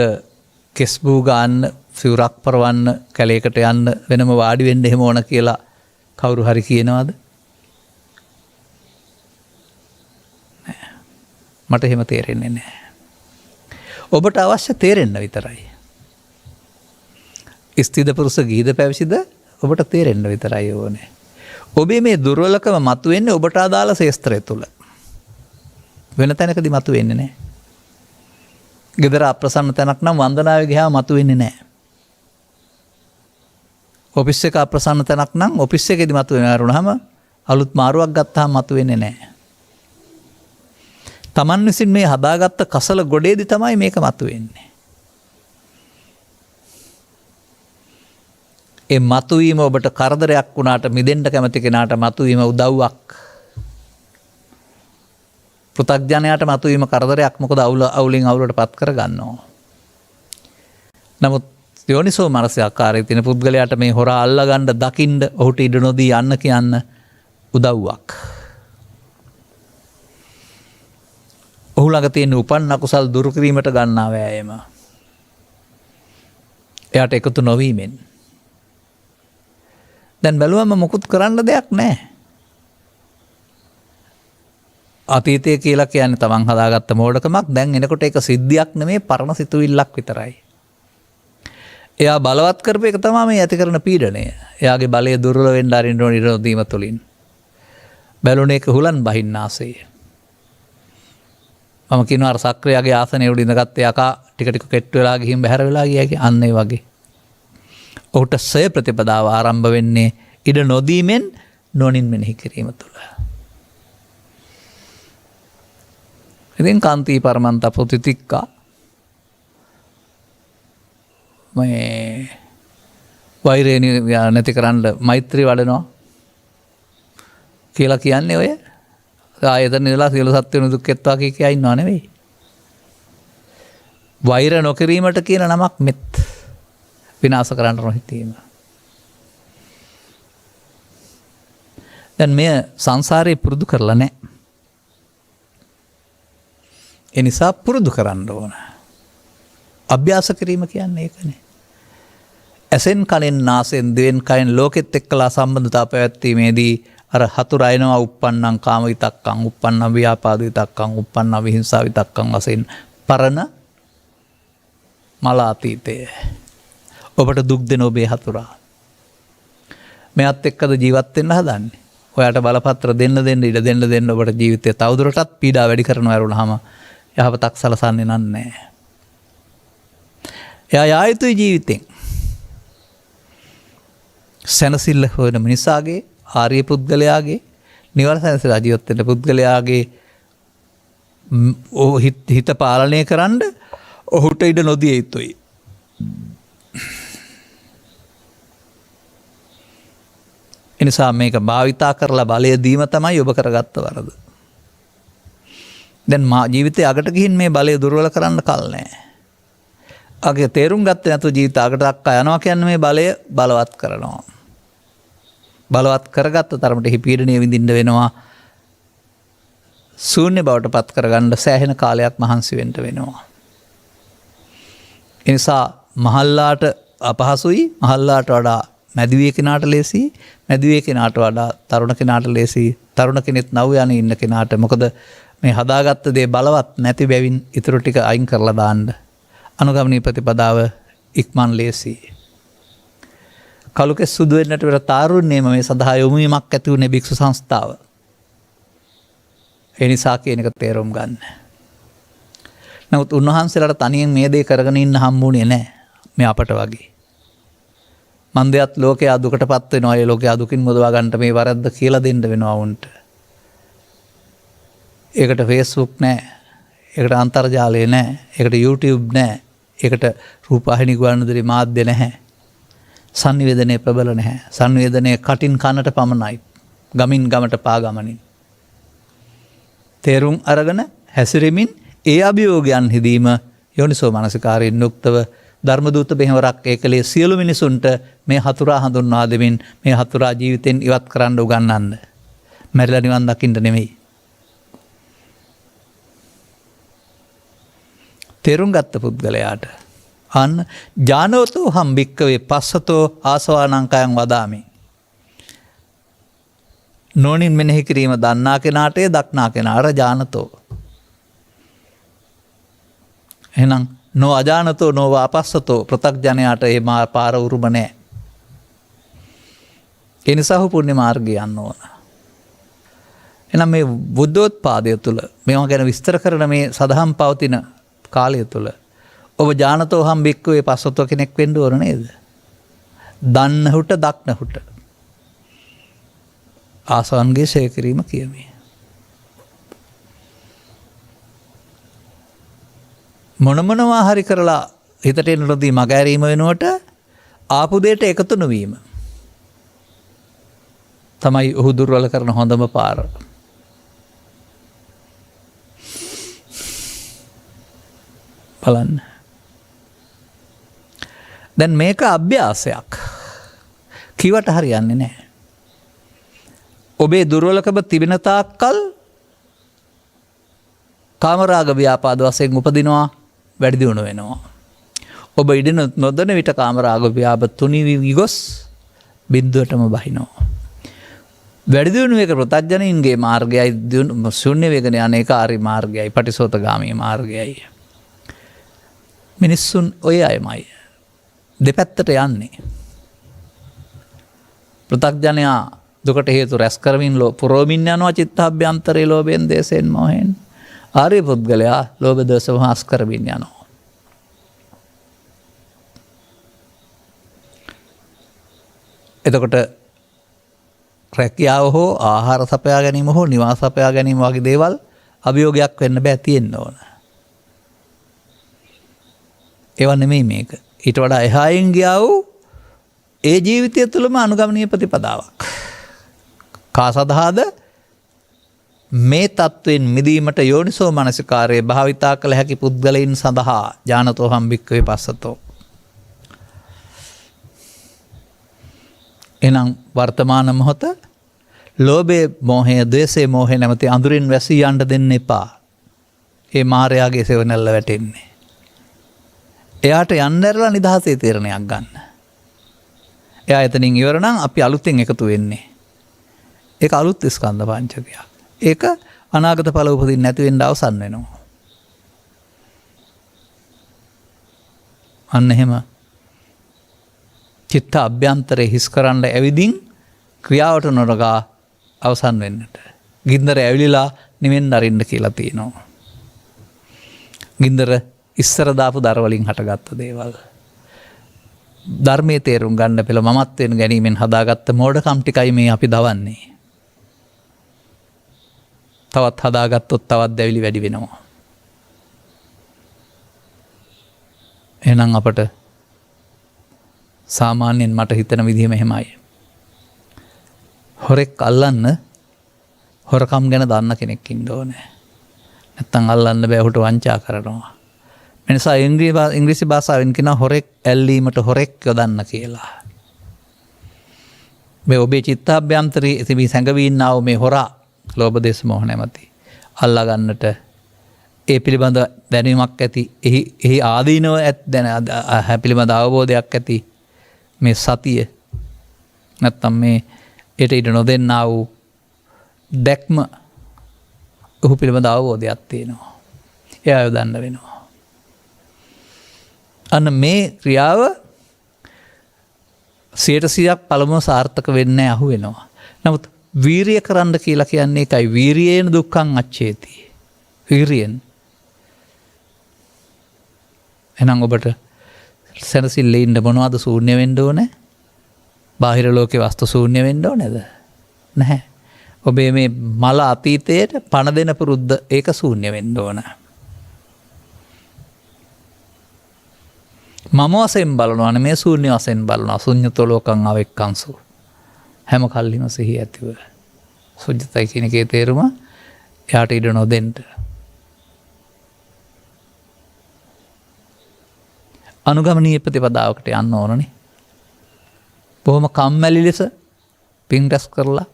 කෙස්බූ ගන්න සිවුරක් පරවන්න කැලේකට යන්න වෙනම වාඩි වෙන්න එහෙම ඕන කියලා කවුරු හරි කියනවාද? මට එහෙම තේරෙන්නේ නැහැ. ඔබට අවශ්‍ය තේරෙන්න විතරයි. ස්ත්‍රීද පුරුෂ ගිහිද පැවිසිද ඔබට තේරෙන්න විතරයි ඕනේ. ඔබේ මේ දුර්වලකම මතුවෙන්නේ ඔබට අදාළ ශේස්ත්‍රය තුල. වෙන තැනකදී මතුවෙන්නේ නැහැ. ගෙදර අප්‍රසන්න තැනක් නම් වන්දනාවේ ගියාම මතුවෙන්නේ නැහැ. ඔෆිස් එක අප්‍රසන්න තැනක් නම් ඔෆිස් එකේදී මතුවෙනාරුනහම අලුත් මාරුවක් ගත්තාම මතුවෙන්නේ නැහැ. තමන් විසින් මේ හදාගත්ත කසල ගොඩේදී තමයි මේක මතුවෙන්නේ. ඒ මතුවීම ඔබට කරදරයක් වුණාට මිදෙන්න කැමති කෙනාට මතුවීම උදව්වක්. පෘථග්ජනයාට මතුවීම කරදරයක්. මොකද අවුලින් අවුලට පත් කර ගන්නවා. නමුත් යෝනිසෝ මනසිකාරයේ තියෙන පුද්ගලයාට මේ හොරා අල්ලගන්න දකින්න ඔහුට ඉඩ නොදී යන්න කියන්න උදව්වක්. ඔහු ළඟ තියෙන උපන් අකුසල් දුරු කිරීමට ගන්නා වෑයම. එයාට එකතු නොවීමෙන්. දැන් බැලුවම මොකුත් කරන්න දෙයක් නැහැ. අතීතය කියලා කියන්නේ තමන් හදාගත්ත මෝඩකමක්. දැන් එනකොට ඒක සිද්ධියක් නෙමේ පරණ සිතුවිල්ලක් විතරයි. එයා බලවත් කරපු එක තමයි මේ ඇති කරන පීඩනය. එයාගේ බලය දුර්වල වෙන්න අරින්න ඕන ඉරදීම තුලින්. බැලුනේ එක හුලන් බහින්න ආසේ. මම කියනවා අර සක්‍රියගේ ආසනයේ උඩ ඉඳගත් යකා ටික ටික කෙට්ටු වෙලා ගිහින් බහැර වෙලා ගියා කිය. අන්න ඒ වගේ. ඔහුට සය ප්‍රතිපදාව ආරම්භ වෙන්නේ ඉඩ නොදීමෙන් නොනින් මෙනෙහි කිරීම තුළ. ඉතින් කාන්ති පරමන්ත ප්‍රතිතික්කා මේ වෛරය නැති කරන්න මෛත්‍රී වඩනවා කියලා කියන්නේ ඔය ආයතන ඉඳලා සියලු සත්ත්වයන් දුක් එත්වා කියා ඉන්නව නෙවෙයි. වෛර නොකිරීමට කියන නමක් මෙත් විනාශ කරන්න නොහිතීම. දැන් මෙය සංසාරේ පුරුදු කරලා නැහැ. ඒ නිසා පුරුදු කරන්න ඕන. අභ්‍යාස කිරීම කියන්නේ ඒකනේ. ඇසෙන් කනෙන් නාසයෙන් දිවෙන් කයෙන් ලෝකෙත් එක්කලා සම්බන්ධතා පැවැත්වීමේදී අර හතුර අයනවා uppannam කාම විතක්කං uppannam ව්‍යාපාද විතක්කං uppannam විහිංසා විතක්කං වශයෙන් පරණ මල අතීතය. ඔබට දුක් දෙන ඔබේ හතුරා. මෙයත් එක්කද ජීවත් වෙන්න හදන්නේ. ඔයාට බලපත්‍ර දෙන්න ඉඩ දෙන්න ඔබට ජීවිතය තවදුරටත් පීඩා වැඩි කරනවා වරුණාම යහපතක් සලසන්නේ නැහැ. එයා යා යුතුයි ජීවිතෙන්. සැනසෙල්ල හොයන මිනිසාගේ ආර්ය පුද්ගලයාගේ නිවන සැනසෙලා ජීවත් වෙන පුද්ගලයාගේ හිත පාලනය කරන්න ඔහුට ඉඩ නොදිය යුතුයි. එනිසා මේක භාවිතා කරලා බලය දීම තමයි ඔබ කරගත්ත වරද. දැන් ජීවිතේ අගට ගිහින් මේ බලය දුර්වල කරන්න කල් නැහැ. අගේ තේරුම් ගත්තේ නැතුව ජීවිත අගට දක්වා යනවා කියන්නේ මේ බලය බලවත් කරනවා. බලවත් කරගත්ත තරමට හිපීඩනය විඳින්න වෙනවා. ශූන්‍ය බවට පත් කරගන්න සෑහෙන කාලයක් මහන්සි වෙන්න වෙනවා. ඒ නිසා මහල්ලාට අපහසුයි. මහල්ලාට වඩා මැදිවිය කෙනාට ලේසි. මැදිවිය කෙනාට වඩා තරුණ කෙනාට ලේසි. තරුණ කෙනෙක් නව යන ඉන්න කෙනාට මොකද මේ හදාගත්ත දේ බලවත් නැති බැවින් ඊටු ටික අයින් කරලා දාන්න අනුගමනීය ප්‍රතිපදාව ඉක්මන් ලේසි. කලුකෙස් සුදු වෙන්නට පෙර තාරුණ්‍යම මේ සඳහා යොමු වීමක් ඇති වුණේ භික්ෂු සංස්ථාව. ඒ නිසා කියන එක තේරුම් ගන්න. නමුත් උන්වහන්සේලාට තනියෙන් මේ දේ කරගෙන ඉන්න හම්බුනේ නැහැ. මේ අපට වගේ. මන්දයත් ලෝකයේ දුකටපත් වෙනවා. ඒ ලෝකයේ දුකින් මුදවා ගන්නට මේ වරද්ද කියලා දෙන්න වෙනවා වුන්ට. ඒකට Facebook නැහැ. ඒකට අන්තර්ජාලය නැහැ. ඒකට YouTube නැහැ. ඒකට රූපවාහිනී ගුවන්විදුලි මාධ්‍ය නැහැ. සංනිවේදනයේ ප්‍රබල නැහැ. සංනිවේදනයේ කටින් කනට පමණයි. ගමින් ගමට පා ගමනින්. තේරුම් අරගෙන හැසිරෙමින් ඒ අභියෝගයන් හිදීම යෝනිසෝ මනසිකාරයෙන් යුක්තව ධර්මදූත බෙහෙවරක් ඒකලේ සියලු මිනිසුන්ට මේ හතුරා හඳුන්වා දෙමින් මේ හතුරා ජීවිතෙන් ඉවත් කරන්න උගන්වන්න. මැරිලා නිවන් දකින්න නෙමෙයි. තේරුම් ගත්ත පුද්ගලයාට අන්න ඥානෝතෝ හම් භික්කවේ පස්සතෝ ආසවානංකයන් වදාමි. නොනින් මෙනෙහි කිරීම දන්නා කෙනාට දක්නා කෙනාට ඥානතෝ. එහෙනම් නෝ අජානතෝ නෝ වාපස්සතෝ පෘථග්ජනයාට ඒ පාර උරුම නැහැ. ඒ නිසා ඔහු පුණ්‍ය මාර්ගය යන්න ඕන. එහෙනම් මේ බුද්ධෝත්පාදය තුළ මේවා ගැන විස්තර කරන මේ සදහම් පවතින කාලය තුළ ඔබ ඥානතෝ හම් භික්කවේ පස්සතෝ කෙනෙක් වෙන්න ඕන නේද? දන්නහුට දක්නහුට ආසවන්ගේ ෂේ කිරීම කියමි. මොනමනවා හරි කරලා හිතට එනොදී මගහැරීම වෙනුවට ආපු දෙයට එකතු නොවීම තමයි ඔහු දුර්වල කරන හොඳම පාර. බලන්න. දැන් මේක අභ්‍යාසයක්. කිවට හරියන්නේ නැහැ. ඔබේ දුර්වලකම තිබෙන තාක්කල් කාමරාග ව්‍යාපාද වශයෙන් උපදිනවා, වැඩි දියුණු වෙනවා. ඔබ ඉඩ නොදන විට කාමරාග ව්‍යාපාද තුනී ගොස් බිඳුවටම බහිනවා. වැඩි දියුණු එක ප්‍රත්‍යඥයින්ගේ මාර්ගයයි ශූන්‍ය වේගන අනේකාරී මාර්ගයයි පටිසෝතගාමී මාර්ගයයි. මිනිස්සුන් ඔය අයමයි දෙපැත්තට යන්නේ. ප්‍රත්‍යඥයා දුකට හේතු රැස් කරමින් පුරෝමින් යනවා චිත්තාභ්‍යන්තරේ ලෝභයෙන් දේශයෙන් මොහෙන්. ආර්ය පුද්ගලයා ලෝභ දෝෂ වහස් කරමින් යනවා. එතකොට රැකියාව හෝ ආහාර සපයා ගැනීම හෝ නිවාස සපයා ගැනීම වගේ දේවල් අභියෝගයක් වෙන්න බෑ, තියෙන්න ඕන. ඒව නෙමෙයි මේක. ඊට වඩා එහායින් ගියා වූ ඒ ජීවිතය තුළම අනුගමනීය ප්‍රතිපදාවක්. කා සඳහාද මේ තත්ත්වයෙන් මිදීමට යෝනිසෝ මනසිකාරයේ භාවිතා කළ හැකි පුද්ගලයින් සඳහා ඥානතෝ හම් භික්කවේ පස්සතෝ. එනම් වර්තමාන මොහොත ලෝභය මෝහය ද්වේෂය මෝහය නැමැති අඳුරින් වැසී යන්න දෙන්න එපා. ඒ මායාවේ සෙවණැල්ල වැටෙන්නේ. එයාට යන්නදරලා නිදහසේ තීරණයක් ගන්න. එයා එතනින් ඉවර නම් අපි අලුතෙන් එකතු වෙන්නේ. ඒක අලුත් ස්කන්ධ පංචකයක්. ඒක අනාගත ඵල උපදින්න නැති වෙන්න අවසන් වෙනවා. අන්න එහෙම චිත්ත අභ්‍යන්තරේ හිස් කරන්න ඇවිදින් ක්‍රියාවට නොනගා අවසන් වෙන්නට. ගින්දර ඇවිලිලා නිවෙන්න අරින්න කියලා තියෙනවා. ගින්දර ඉස්සර දාපු දර වලින් හටගත්ත දේවල්. ධර්මයේ තේරුම් ගන්න පෙළ මමත්වෙන් ගැනීමෙන් හදාගත්ත මෝඩකම් ටිකයි මේ අපි දවන්නේ. තවත් හදාගත්තොත් තවත් දැවිලි වැඩි වෙනවා. එහෙනම් අපට සාමාන්‍යයෙන් මට හිතන විදිහම එහෙමයි. හොරෙක් අල්ලන්න හොරකම් ගැන දන්න කෙනෙක් ඉන්න ඕනේ. නැත්තම් අල්ලන්න බෑ, ඔහුට වංචා කරනවා. එනිසා ඉංග්‍රීසි භාෂාවෙන් කියන හොරෙක් ඇල්ලීමට හොරෙක් යොදන්න කියලා. මේ ඔබේ චිත්තාභ්‍යන්තරයේ තිබී සැඟවී ඉන්නා වූ මේ හොරා ලෝභ දේශ මොහ නැමැති අල්ලා ගන්නට ඒ පිළිබඳ දැනීමක් ඇති, එහි ආදීනව පිළිබඳ අවබෝධයක් ඇති මේ සතිය නැත්තම් මේ ඊට ඉඩ නොදෙන්නා වූ දැක්ම ඔහු පිළිබඳ අවබෝධයක් තියෙනවා. එයා යොදන්න වෙනවා. අන්න මේ ක්‍රියාව 100% පළමුව සාර්ථක වෙන්නේ අහු වෙනවා. නමුත් වීරිය කරන්න කියලා කියන්නේ ඒකයි. වීරියේන දුක්ඛං අච්චේති. වීරියෙන්. එහෙනම් ඔබට සැනසෙල්ලේ ඉන්න මොනවද ශූන්‍ය වෙන්න ඕනේ? බාහිර ලෝකේ වස්තු ශූන්‍ය වෙන්න ඕනේද? නැහැ. ඔබේ මේ මල අතීතයට පණ දෙන පුරුද්ද ඒක ශූන්‍ය වෙන්න ඕන. මම වශයෙන් බලනවා නෙමේ ශූන්‍ය වශයෙන් බලනවා. ශුන්‍යතෝ ලෝකං අවෙක්කංසු. හැම කල්ලිම සිහිය ඇතිව. සුජිතයි කියන එකේ තේරුම එයාට ඉඩ නොදෙන්න. අනුගමනීය ප්‍රතිපදාවකට යන්න ඕනනේ. බොහොම කම්මැලි ලෙස පින් රැස් කරලා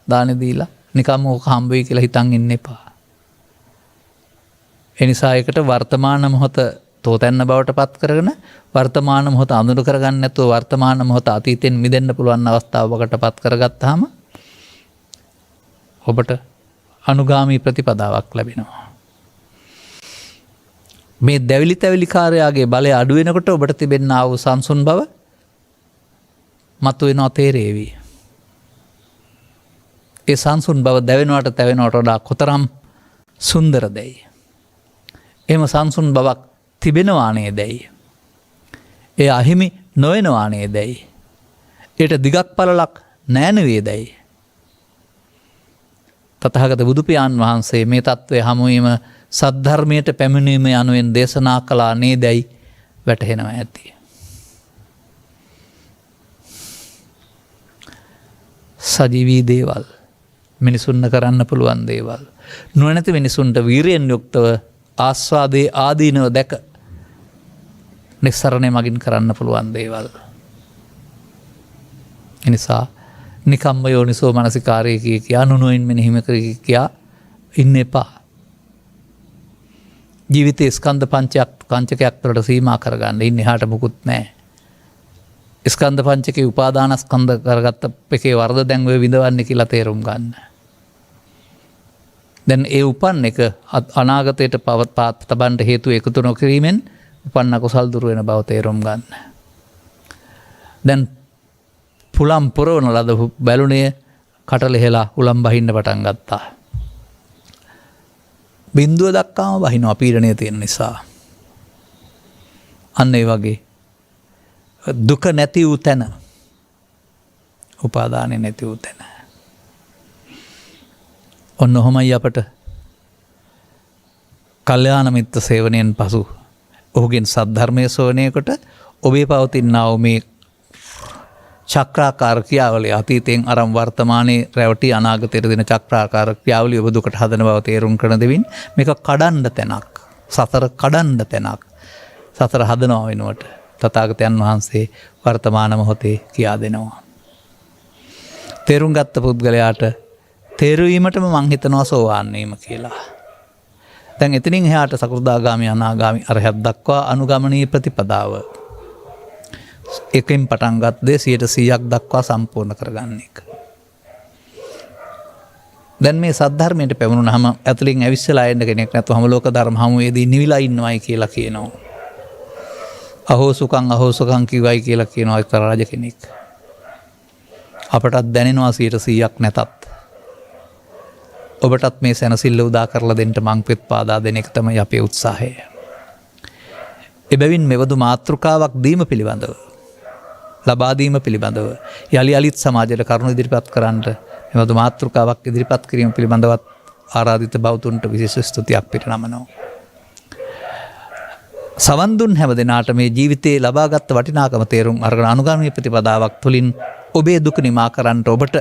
දාන දීලා නිකම්ම ඕක හම්බ වෙයි කියලා හිතන් ඉන්න එපා. එනිසා ඒකට වර්තමාන මොහොත තෝතැන්න බවට පත් කරගෙන වර්තමාන මොහොත අඳුර කරගන්න නැතුව වර්තමාන මොහොත අතීතයෙන් මිදෙන්න පුළුවන් අවස්ථාවකට පත් කරගත්තාම ඔබට අනුගාමී ප්‍රතිපදාවක් ලැබෙනවා. මේ දැවිලි තැවිලිකාරයාගේ බලය අඩු වෙනකොට ඔබට තිබෙනා වූ සංසුන් බව මතුවෙනවා තේරේවි. ඒ සංසුන් බව දැවෙනවට තැවෙනවට වඩා කොතරම් සුන්දරදැයි. එම සංසුන් බවක් තිබෙනවානේ දැයි. ඒ අහිමි නොවෙනවානේ දැයි. ඒට දිගක් පලලක් නෑනවේ දැයි. තතහගත බුදුපියාණන් වහන්සේ මේ තත්ත්වය හමුවීම සද්ධර්මයට පැමිණීම යනුවෙන් දේශනා කළා නේ දැයි වැටහෙනවා ඇති. සජීවී දේවල් මිනිසුන්න කරන්න පුළුවන් දේවල්. නුවණැති මිනිසුන්ට වීරියෙන් යුක්තව ආස්වාදයේ ආදීනව දැක නිස්සරණය මගින් කරන්න පුළුවන් දේවල්. එනිසා නිකම්ම යෝනිසෝ මනසිකාරය කියා නුනුවෙන් මෙනෙහිම කර කියා ඉන්න එපා. ජීවිතය ස්කන්ධ පංචකයක් තුළට සීමා කරගන්න ඉන්න එහාට මුකුත් නෑ. ස්කන්ධ පංචකයේ උපාදානස්කන්ධ කරගත්ත එකේ වරද දැන් ඔය විඳවන්නේ කියලා තේරුම් ගන්න. දැන් ඒ උපන් එක අනාගතයට පවත් තබන්න හේතු එකතු නොකිරීමෙන් උපන්න කුසල් දුර වෙන බව තේරුම් ගන්න. දැන් පුලම් පුරවන ලද බැලුණේ කටලෙහෙලා උලම් බහින්න පටන් ගත්තා. බින්දුව දක්කාම බහිනවා පීඩනය තියෙන නිසා. අන්න ඒ වගේ දුක නැති වූ තැන උපාදානය නැති වූ තැන. ඔන්න ඔහොමයි අපට කල්යාණ මිත්‍ර සේවනයෙන් පසු ඔහුගෙන් සද්ධර්මය සෝනයකොට ඔබේ පවතින්නාව මේ චක්‍රාකාර ක්‍රියාවලිය අතීතයෙන් අරන් වර්තමානයේ රැවටි අනාගතයට දෙන චක්‍රාකාර ක්‍රියාවලිය ඔබ දුකට හදන බව තේරුම් කරන දෙමින් මේක කඩන්න තැනක්, සතර කඩන්න තැනක්, සතර හදනවා වෙනුවට තථාගතයන් වහන්සේ වර්තමාන මොහොතේ කියා දෙනවා. තේරුම් ගත්ත පුද්ගලයාට තේරුවීමටම මං හිතනවා සෝවාන් වීම කියලා. දැන් එතනින් එහාට සකෘදාගාමි අනාගාමි අරහත් දක්වා අනුගමනීය ප්‍රතිපදාව එකෙන් පටන් ගත් දේ 100% දක්වා සම්පූර්ණ කරගන්න එක. දැන් මේ සද්ධර්මයට පැමුණුනහම ඇතුලින් ඇවිස්සලා එන්න කෙනෙක් නැතුව හැම ලෝක ධර්ම හමුවේදී නිවිලා ඉන්නවයි කියලා කියනවා. අහෝසුකම් කිව්වයි කියලා කියනවා එක්තරා රජ කෙනෙක්. අපටත් දැනෙනවා 100%ක් නැතත්. ඔබටත් මේ සැනසෙල්ල උදා කරලා දෙන්න මං පෙත් පාදා දෙන එක තමයි අපේ උත්සාහය. එබැවින් මෙවදු මාතෘකාවක් දීම පිළිබඳව ලබා දීම පිළිබඳව යලි යලිත් සමාජයට කරුණු ඉදිරිපත් කරන්නට මෙවදු මාතෘකාවක් ඉදිරිපත් කිරීම පිළිබඳවත් ආරාධිත බෞතුන්ට විශේෂ ස්තුතියක් පිරිනමනවා. සවන් දුන් හැම දිනාට මේ ජීවිතයේ ලබාගත් වටිනාකම තේරුම් අරගෙන අනුගාමී ප්‍රතිපදාවක් තුළින් ඔබේ දුක නිමා කරන්නට ඔබට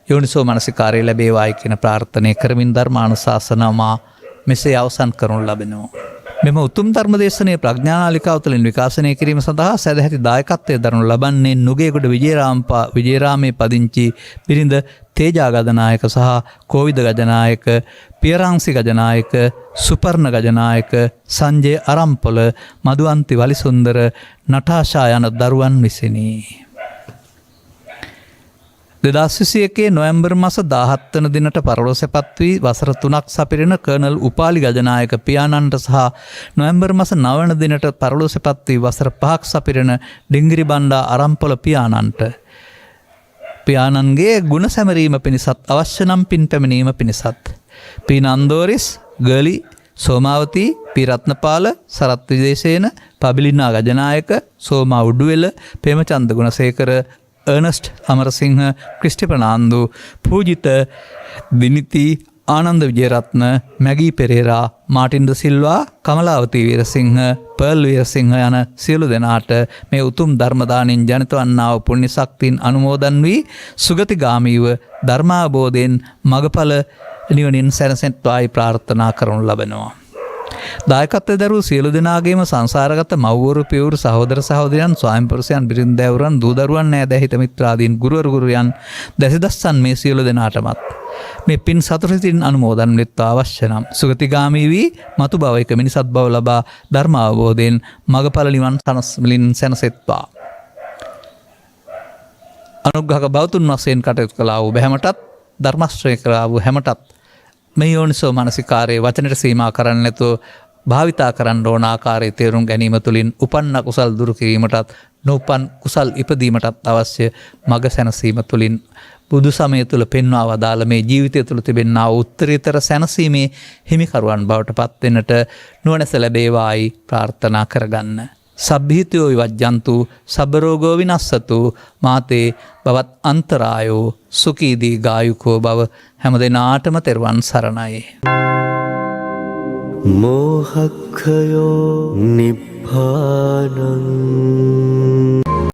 යෝනිසෝ මනසිකාරය ලැබේවායි කියන ප්‍රාර්ථනය කරමින් ධර්මානුශාසනාව මෙසේ අවසන් කරනු ලබනවා. මෙම උතුම් ධර්ම දේශනයේ ප්‍රඥානාලිකාව තුළින් විකාශනය කිරීම සඳහා සදැහැති දායකත්වය දරනු ලබන්නේ නුගේගොඩ විජේරාමේ පදිංචි බිරිඳ තේජා ගජනායක සහ කෝවිද ගජනායක, පියරංසි ගජනායක, සුපර්ණ ගජනායක, සංජය අරම්පොල, මදුවන්ති වලිසුන්දර, නටාෂා යන දරුවන් විසිනි. 2021 නොවැම්බර් මාස 17 වන දිනට පරලෝසෙපත් වී වසර 3ක් සපිරෙන කර්නල් උපාලි ගජනායක පියාණන්ට සහ නොවැම්බර් මාස 9 වන දිනට පරලෝසෙපත් වී වසර 5ක් සපිරෙන ඩිංගිරි බණ්ඩා අරම්පොල පියාණන්ට පියාණන්ගේ ගුණ සැමරීම පිණිසත් අවශ්‍ය නම් පින් පැමිණීම පිණිසත් P Nandoris, Garlie, Somawathi, P Ratnapala, Sarath Wijesena, Pabilina Gajanayake, Soma Uduwela, Premachandra Gunasekara, Ernest Amarasinghe, Christie Fernando, Pujitha Dinithi, Ananda Wijeratne, Maggie Perera, Martin de Silva, Kamalawathi Weerasinghe, Pearl Weerasinghe යන සියලු දෙනාට මේ උතුම් ධර්ම දාණයෙන් ජනිත වන්නා වූ පුණ්‍ය ශක්තියින් අනුමෝදන් වී සුගතිගාමීව ධර්මාබෝධයෙන් මගඵල නිවනින් සැනසෙත්වායි ප්‍රාර්ථනා කරනු ලබනවා. දායකත්වයේ දරූ සියලු දෙනාගේම සංසාරගත මව්වරු, පියවරු, සහෝදර සහෝදරයන්, ස්වාමිපුරුෂයන්, බිරින්දෑවරුන්, දූ දරුවන්, නෑදෑ හිත මිත්‍රාදීන්, ගුරුවරු ගුරුයන්, දැසිදස්සන් මේ සියලු දෙනාටමත් මේ පින් සතුටින් අනුමෝදන් වෙත්වා අවශ්‍ය නම් සුගතිගාමී වී මතු භවයක මිනිසත් බව ලබා ධර්ම අවබෝධයෙන් මගඵල නිවන් සනස්වලින් සැනසෙත්වා. අනුග්‍රහක බෞතුන් වශයෙන් කටයුතු කළා වූ බැහැමටත් ධර්මශ්‍රය කළා වූ හැමටත් මේ යෝනිසෝ මනසිකාරයේ වචනට සීමා කරන්න නැතුව භාවිතා කරන්න ඕන ආකාරයේ තේරුම් ගැනීම තුළින් උපන්න කුසල් දුරු කිරීමටත් නොඋපන් කුසල් ඉපදීමටත් අවශ්‍ය මඟ සැනසීම තුළින් බුදු සමය තුළ පෙන්වා වදාළ මේ ජීවිතය තුළ තිබෙන්නා උත්තරීතර සැනසීමේ හිමිකරුවන් බවට පත්වෙන්නට නුවණැස ලැබේවායි ප්‍රාර්ථනා කරගන්න. සබ්බීතයෝ විවජ්ජන්තු සබරෝගෝ විනස්සතු මාතේ බවත් අන්තරායෝ සුඛීදී ගායුකෝ බව හැම දෙනාටම තෙරුවන් සරණයි. මෝහක්ඛයෝ නිබ්බානං